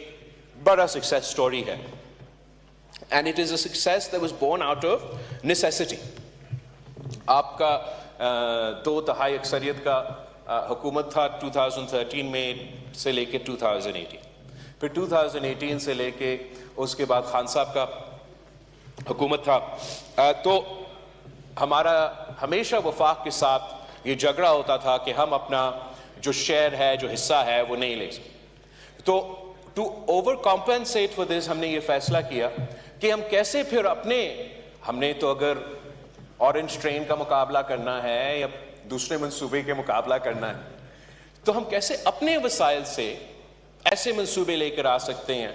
بڑا سکسیس سٹوری ہے، and it is a success that was born out of necessity. آپ کا 2 تہائی اکثریت کا حکومت تھا 2013 میں سے لے کے 2018، پھر 2018 سے لے کے اس کے بعد خان صاحب کا حکومت تھا، تو ہمارا ہمیشہ وفاق کے ساتھ یہ جھگڑا ہوتا تھا کہ ہم اپنا جو شیئر ہے جو حصہ ہے وہ نہیں لے سکتے۔ تو to overcompensate for this ہم نے یہ فیصلہ کیا کہ ہم کیسے پھر ہم نے تو اگر اورنج ٹرین کا مقابلہ کرنا ہے یا دوسرے منصوبے کے مقابلہ کرنا ہے تو ہم کیسے اپنے وسائل سے ایسے منصوبے لے کر آ سکتے ہیں۔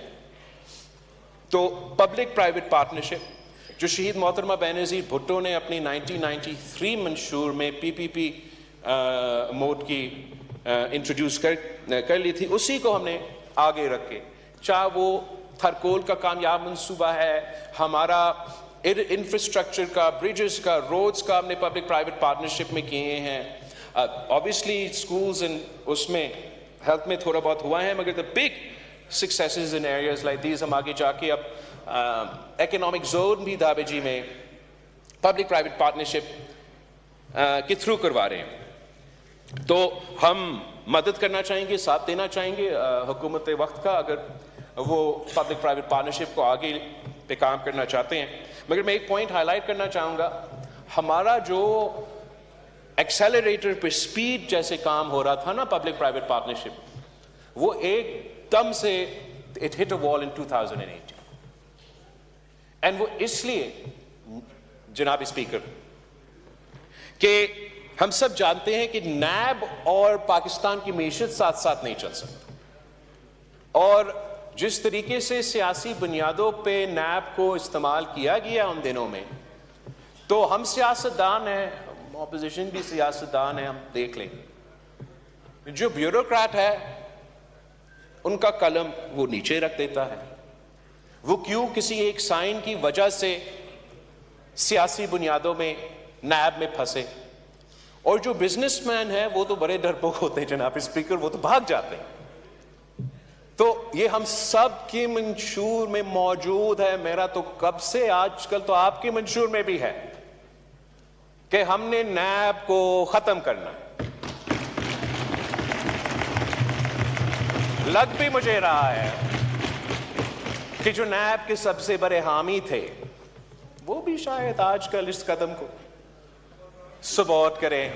تو پبلک پرائیویٹ پارٹنرشپ جو شہید محترمہ بینظیر بھٹو نے اپنی 1993 منشور میں PPP موڈ کی انٹروڈیوس کر لی تھی، اسی کو ہم نے آگے رکھے، چاہے وہ تھرکول کا کامیاب منصوبہ ہے، ہمارا انفراسٹرکچر کا، بریجز کا، روڈز کا ہم نے پبلک پرائیویٹ پارٹنرشپ میں کیے ہیں۔ obviously schools and اس میں ہیلتھ میں تھوڑا بہت ہوا ہے، مگر the big successes in areas like these ہم آگے جا کے اب اکنامک زون بھی دھابے جی میں پبلک پرائیویٹ پارٹنرشپ کے تھرو کروا رہے ہیں۔ تو ہم مدد کرنا چاہیں گے، ساتھ دینا چاہیں گے حکومت وقت کا اگر وہ پبلک پرائیویٹ پارٹنرشپ کو آگے پہ کام کرنا چاہتے ہیں۔ مگر میں ایک پوائنٹ ہائی لائٹ کرنا چاہوں گا، ہمارا جو ایکسیلریٹر پہ سپیڈ جیسے کام ہو رہا تھا نا پبلک پرائیویٹ پارٹنرشپ، وہ ایک دم سے اٹ ہٹ اے وال ان 2008، اینڈ وہ اس لیے جناب اسپیکر کہ ہم سب جانتے ہیں کہ نیب اور پاکستان کی معیشت ساتھ ساتھ نہیں چل سکتا، اور جس طریقے سے سیاسی بنیادوں پہ نیب کو استعمال کیا گیا ان دنوں میں، تو ہم سیاستدان ہیں، اپوزیشن بھی سیاستدان ہیں، ہم دیکھ لیں جو بیوروکریٹ ہے ان کا قلم وہ نیچے رکھ دیتا ہے، وہ کیوں کسی ایک سائن کی وجہ سے سیاسی بنیادوں میں نیب میں پھنسے، اور جو بزنس مین ہیں وہ تو بڑے ڈرپوک ہوتے ہیں جناب اسپیکر، وہ تو بھاگ جاتے ہیں۔ تو یہ ہم سب کی منشور میں موجود ہے، میرا تو کب سے، آج کل تو آپ کی منشور میں بھی ہے کہ ہم نے نیب کو ختم کرنا ہے۔ لگ بھی مجھے رہا ہے کہ جو نیب کے سب سے بڑے حامی تھے وہ بھی شاید آج کل اس قدم کو سپورٹ کریں.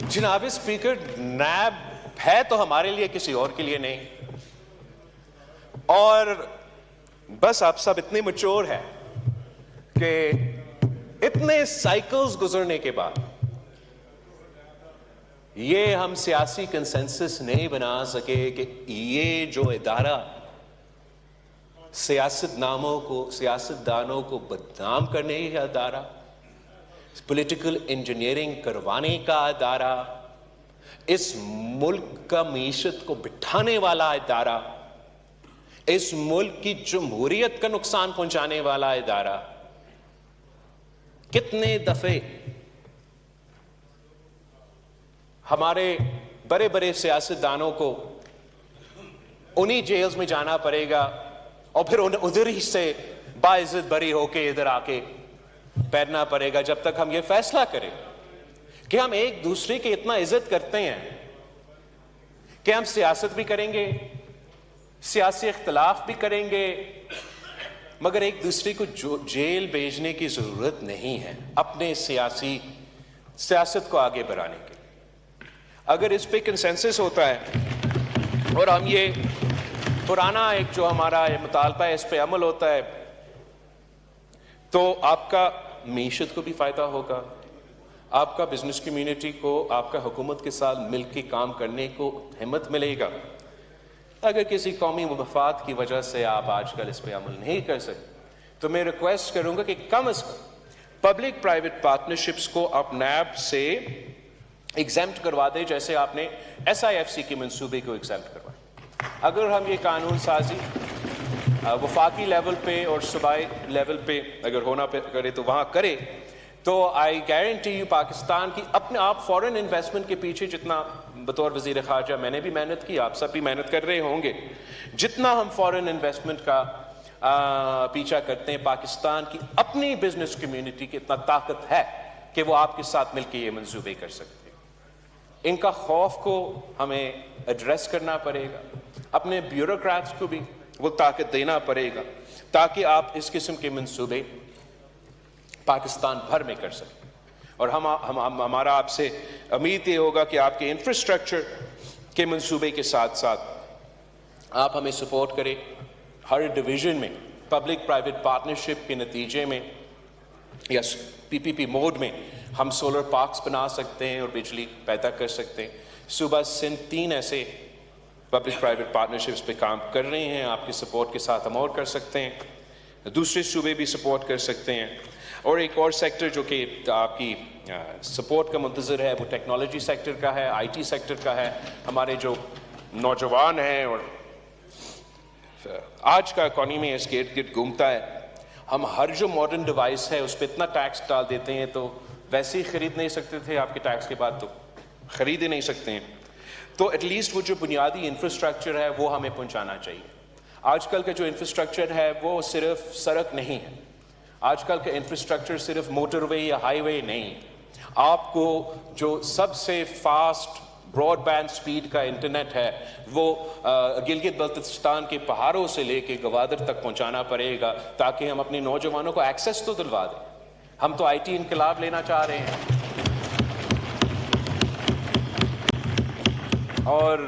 جناب اسپیکر, نیب ہے تو ہمارے لیے, کسی اور کے لیے نہیں. اور بس آپ سب اتنے میچور ہیں کہ اتنے سائیکلز گزرنے کے بعد یہ ہم سیاسی کنسنسس نہیں بنا سکے کہ یہ جو ادارہ سیاست دانوں کو بدنام کرنے کا ادارہ, پولیٹیکل انجینئرنگ کروانے کا ادارہ, اس ملک کا معیشت کو بٹھانے والا ادارہ, اس ملک کی جمہوریت کا نقصان پہنچانے والا ادارہ کتنے دفعے ہمارے بڑے بڑے سیاستدانوں کو انہی جیلز میں جانا پڑے گا اور پھر ادھر ہی سے باعزت بری ہو کے ادھر آ کے بیٹھنا پڑے گا جب تک ہم یہ فیصلہ کریں کہ ہم ایک دوسرے کی اتنا عزت کرتے ہیں کہ ہم سیاست بھی کریں گے, سیاسی اختلاف بھی کریں گے, مگر ایک دوسرے کو جیل بھیجنے کی ضرورت نہیں ہے اپنے سیاست کو آگے بڑھانے کے. اگر اس پہ کنسنسس ہوتا ہے اور ہم یہ پرانا ایک جو ہمارا مطالبہ ہے اس پہ عمل ہوتا ہے تو آپ کا معیشت کو بھی فائدہ ہوگا, آپ کا بزنس کمیونٹی کو آپ کا حکومت کے ساتھ مل کے کام کرنے کو ہمت ملے گا. اگر کسی قومی مفاد کی وجہ سے آپ آج کل اس پہ عمل نہیں کر سکتے تو میں ریکویسٹ کروں گا کہ کم از کم پبلک پرائیویٹ پارٹنرشپس کو آپ نیب سے ایگزیمپٹ کروا دیں جیسے آپ نے SIFC کے منصوبے کو ایگزیمپٹ کروایا. اگر ہم یہ قانون سازی وفاقی لیول پہ اور صوبائی لیول پہ اگر ہونا کرے تو وہاں کرے تو آئی گارنٹی یو پاکستان کی اپنے آپ فورن انویسٹمنٹ کے پیچھے جتنا بطور وزیر خارجہ میں نے بھی محنت کی, آپ سب بھی محنت کر رہے ہوں گے, جتنا ہم فورن انویسٹمنٹ کا پیچھا کرتے ہیں پاکستان کی اپنی بزنس کمیونٹی کی اتنا طاقت ہے کہ وہ آپ کے ساتھ مل کے یہ منصوبے کر سکتے ہیں. ان کا خوف کو ہمیں ایڈریس کرنا پڑے گا, اپنے بیوروکریٹس کو بھی وہ طاقت دینا پڑے گا تاکہ آپ اس قسم کے منصوبے پاکستان بھر میں کر سکیں. اور ہمارا آپ سے امید یہ ہوگا کہ آپ کے انفراسٹرکچر کے منصوبے کے ساتھ ساتھ آپ ہمیں سپورٹ کریں. ہر ڈویژن میں پبلک پرائیویٹ پارٹنرشپ کے نتیجے میں یا PPP موڈ میں ہم سولر پارکس بنا سکتے ہیں اور بجلی پیدا کر سکتے ہیں. صوبہ سندھ 3 ایسے پبلک پرائیویٹ پارٹنرشپس پہ کام کر رہے ہیں, آپ کی سپورٹ کے ساتھ ہم اور کر سکتے ہیں, دوسرے صوبے بھی سپورٹ کر سکتے ہیں. اور ایک اور سیکٹر جو کہ آپ کی سپورٹ کا منتظر ہے وہ ٹیکنالوجی سیکٹر کا ہے, IT سیکٹر کا ہے. ہمارے جو نوجوان ہیں اور آج کا اکانومی اس کے ارد گرد گھومتا ہے, ہم ہر جو ماڈرن ڈیوائس ہے اس پہ اتنا ٹیکس ڈال دیتے ہیں تو ویسے ہی خرید نہیں سکتے تھے, آپ کے ٹیکس کے بعد تو خرید ہی نہیں سکتے ہیں. تو ایٹ لیسٹ وہ جو بنیادی انفراسٹرکچر ہے وہ ہمیں پہنچانا چاہیے. آج کل کا جو انفراسٹرکچر ہے وہ صرف سڑک نہیں ہے, آج کل کا انفراسٹرکچر صرف موٹر وے یا ہائی وے نہیں. آپ کو جو سب سے فاسٹ براڈ بینڈ سپیڈ کا انٹرنیٹ ہے وہ گلگت بلتستان کے پہاڑوں سے لے کے گوادر تک پہنچانا پڑے گا تاکہ ہم اپنے نوجوانوں کو ایکسیس تو دلوا دیں. ہم تو IT انقلاب لینا چاہ رہے ہیں اور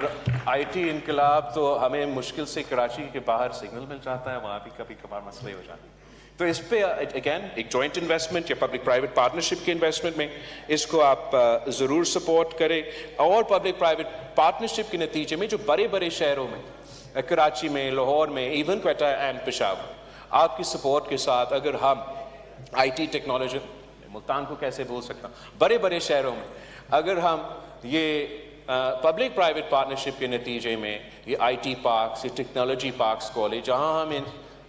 IT انقلاب تو ہمیں مشکل سے کراچی کے باہر سگنل مل جاتا ہے, وہاں بھی کبھی کبھار مسئلے ہو جاتے ہیں. تو اس پہ اگین ایک جوائنٹ انویسٹمنٹ یا پبلک پرائیویٹ پارٹنرشپ کے انویسٹمنٹ میں اس کو آپ ضرور سپورٹ کریں. اور پبلک پرائیویٹ پارٹنرشپ کے نتیجے میں جو بڑے بڑے شہروں میں کراچی میں, لاہور میں, ایون کوئٹہ اینڈ پشاور, آپ کی سپورٹ کے ساتھ اگر ہم IT ٹیکنالوجی, ملتان کو کیسے بول سکتا ہوں, بڑے بڑے شہروں میں اگر ہم یہ پبلک پرائیویٹ پارٹنرشپ کے نتیجے میں یہ IT پارکس, یہ ٹیکنالوجی پارکس کھولے جہاں ہم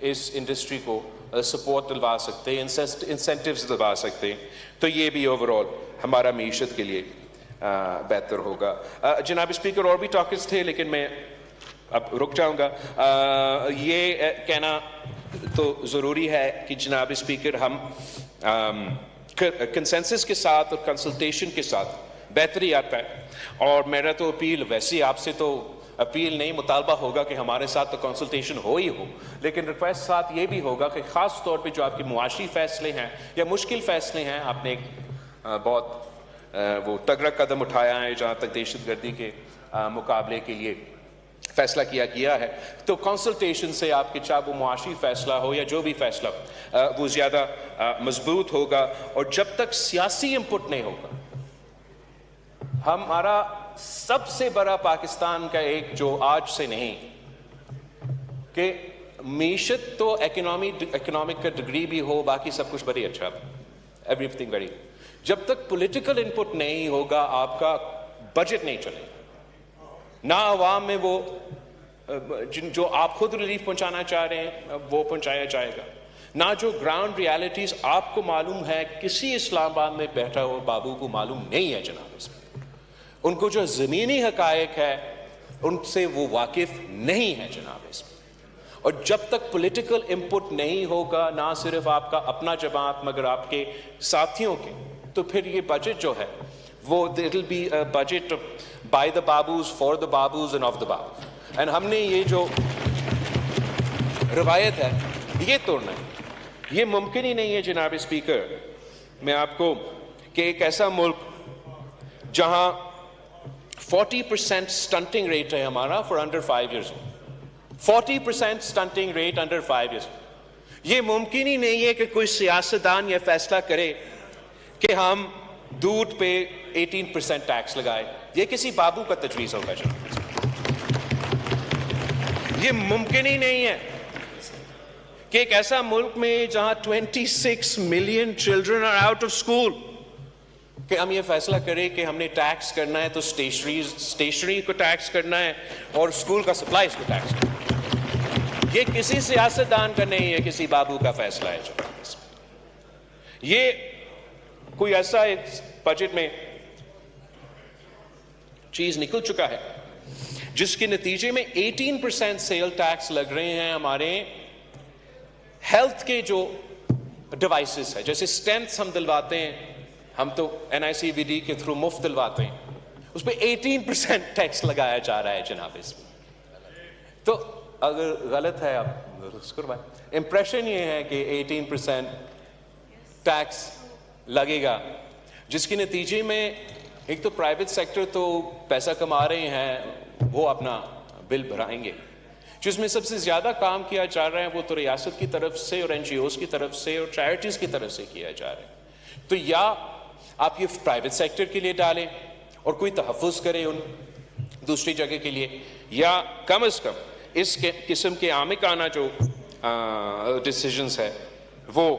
اس انڈسٹری کو سپورٹ دلوا سکتے ہیں, انسینٹیوز دلوا سکتے ہیں, تو یہ بھی اوور آل ہمارا معیشت کے لیے بہتر ہوگا. جناب اسپیکر اور بھی ٹاپکس تھے لیکن میں اب رک جاؤں گا. یہ کہنا تو ضروری ہے کہ جناب اسپیکر ہم کنسنسس کے ساتھ اور کنسلٹیشن کے ساتھ بہتری آتا ہے. اور میرا تو اپیل ویسے آپ سے تو اپیل نہیں, مطالبہ ہوگا کہ ہمارے ساتھ تو کنسلٹیشن ہو ہی ہو, لیکن ریکویسٹ ساتھ یہ بھی ہوگا کہ خاص طور پہ جو آپ کے معاشی فیصلے ہیں یا مشکل فیصلے ہیں, آپ نے ایک بہت وہ تگڑا قدم اٹھایا ہے جہاں تک دہشت گردی کے مقابلے کے لیے فیصلہ کیا گیا ہے, تو کنسلٹیشن سے آپ کے چاہے وہ معاشی فیصلہ ہو یا جو بھی فیصلہ وہ زیادہ مضبوط ہوگا. اور جب تک سیاسی انپٹ نہیں ہوگا, ہمارا سب سے بڑا پاکستان کا ایک جو آج سے نہیں کہ معیشت تو اکنامک کا ڈگری بھی ہو, باقی سب کچھ بڑی اچھا, ایوری تھنگ ویری, جب تک پولیٹیکل انپٹ نہیں ہوگا آپ کا بجٹ نہیں چلے گا, نہ عوام میں وہ جو آپ خود ریلیف پہنچانا چاہ رہے ہیں وہ پہنچایا جائے گا, نہ جو گراؤنڈ ریالٹیز آپ کو معلوم ہے کسی اسلام آباد میں بیٹھا ہوا بابو کو معلوم نہیں ہے جناب, اس میں ان کو جو زمینی حقائق ہے ان سے وہ واقف نہیں ہے جناب اس میں. اور جب تک پولیٹیکل انپٹ نہیں ہوگا, نہ صرف آپ کا اپنا جماعت مگر آپ کے ساتھیوں کے, تو پھر یہ بجٹ جو ہے وہ it will be a budget by the babus, for the babus and of the babus. and ہم نے یہ جو روایت ہے یہ توڑنا ہے. یہ ممکن ہی نہیں ہے جناب اسپیکر, میں آپ کو کہ ایک ایسا ملک جہاں 40% stunting rate ہے ہمارا for under 5 years old, 40% stunting rate under 5 years. یہ ممکن ہی نہیں ہے کہ کوئی سیاستدان یہ فیصلہ کرے کہ ہم دودھ پہ 18% ٹیکس لگائے. یہ کسی بابو کا تجویز ہوگا جناب, یہ ممکن ہی نہیں ہے کہ ایک ایسا ملک میں جہاں 26 million children are out of school کہ ہم یہ فیصلہ کریں کہ ہم نے ٹیکس کرنا ہے تو اسٹیشنری کو ٹیکس کرنا ہے اور اسکول کا سپلائز کو ٹیکس کرنا ہے. یہ کسی سیاستدان کا نہیں ہے, کسی بابو کا فیصلہ ہے. یہ کوئی ایسا بجٹ میں چیز نکل چکا ہے جس کے نتیجے میں 18% سیل ٹیکس لگ رہے ہیں ہمارے ہیلتھ کے جو ڈیوائسز ہے, جیسے اسٹینٹس ہم دلواتے ہیں, ہم تو NICVD کے تھرو مفت دلواتے ہیں, اس پہ 18% ٹیکس لگایا جا رہا ہے جناب اس میں. تو اگر غلط ہے آپ درست کروائیں. امپریشن یہ ہے کہ 18% ٹیکس لگے گا جس کے نتیجے میں ایک تو پرائیویٹ سیکٹر تو پیسہ کما رہے ہیں, وہ اپنا بل بھرائیں گے. جس میں سب سے زیادہ کام کیا جا رہا ہے وہ تو ریاست کی طرف سے اور NGOs کی طرف سے اور چیریٹیز کی طرف سے کیا جا رہا ہے. تو یا آپ یہ پرائیویٹ سیکٹر کے لیے ڈالیں اور کوئی تحفظ کرے ان دوسری جگہ کے لیے, یا کم از کم اس قسم کے عامقانہ جو ڈیسیجنز ہے وہ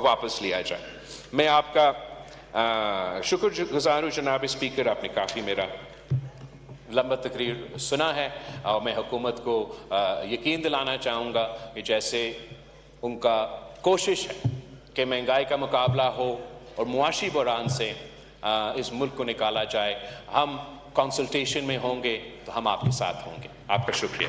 واپس لیا جائے. میں آپ کا شکر گزار ہوں جناب اسپیکر, آپ نے کافی میرا لمبا تقریر سنا ہے, اور میں حکومت کو یقین دلانا چاہوں گا کہ جیسے ان کا کوشش ہے کہ مہنگائی کا مقابلہ ہو اور معاشی بحران سے اس ملک کو نکالا جائے, ہم کنسلٹیشن میں ہوں گے تو ہم آپ کے ساتھ ہوں گے. آپ کا شکریہ.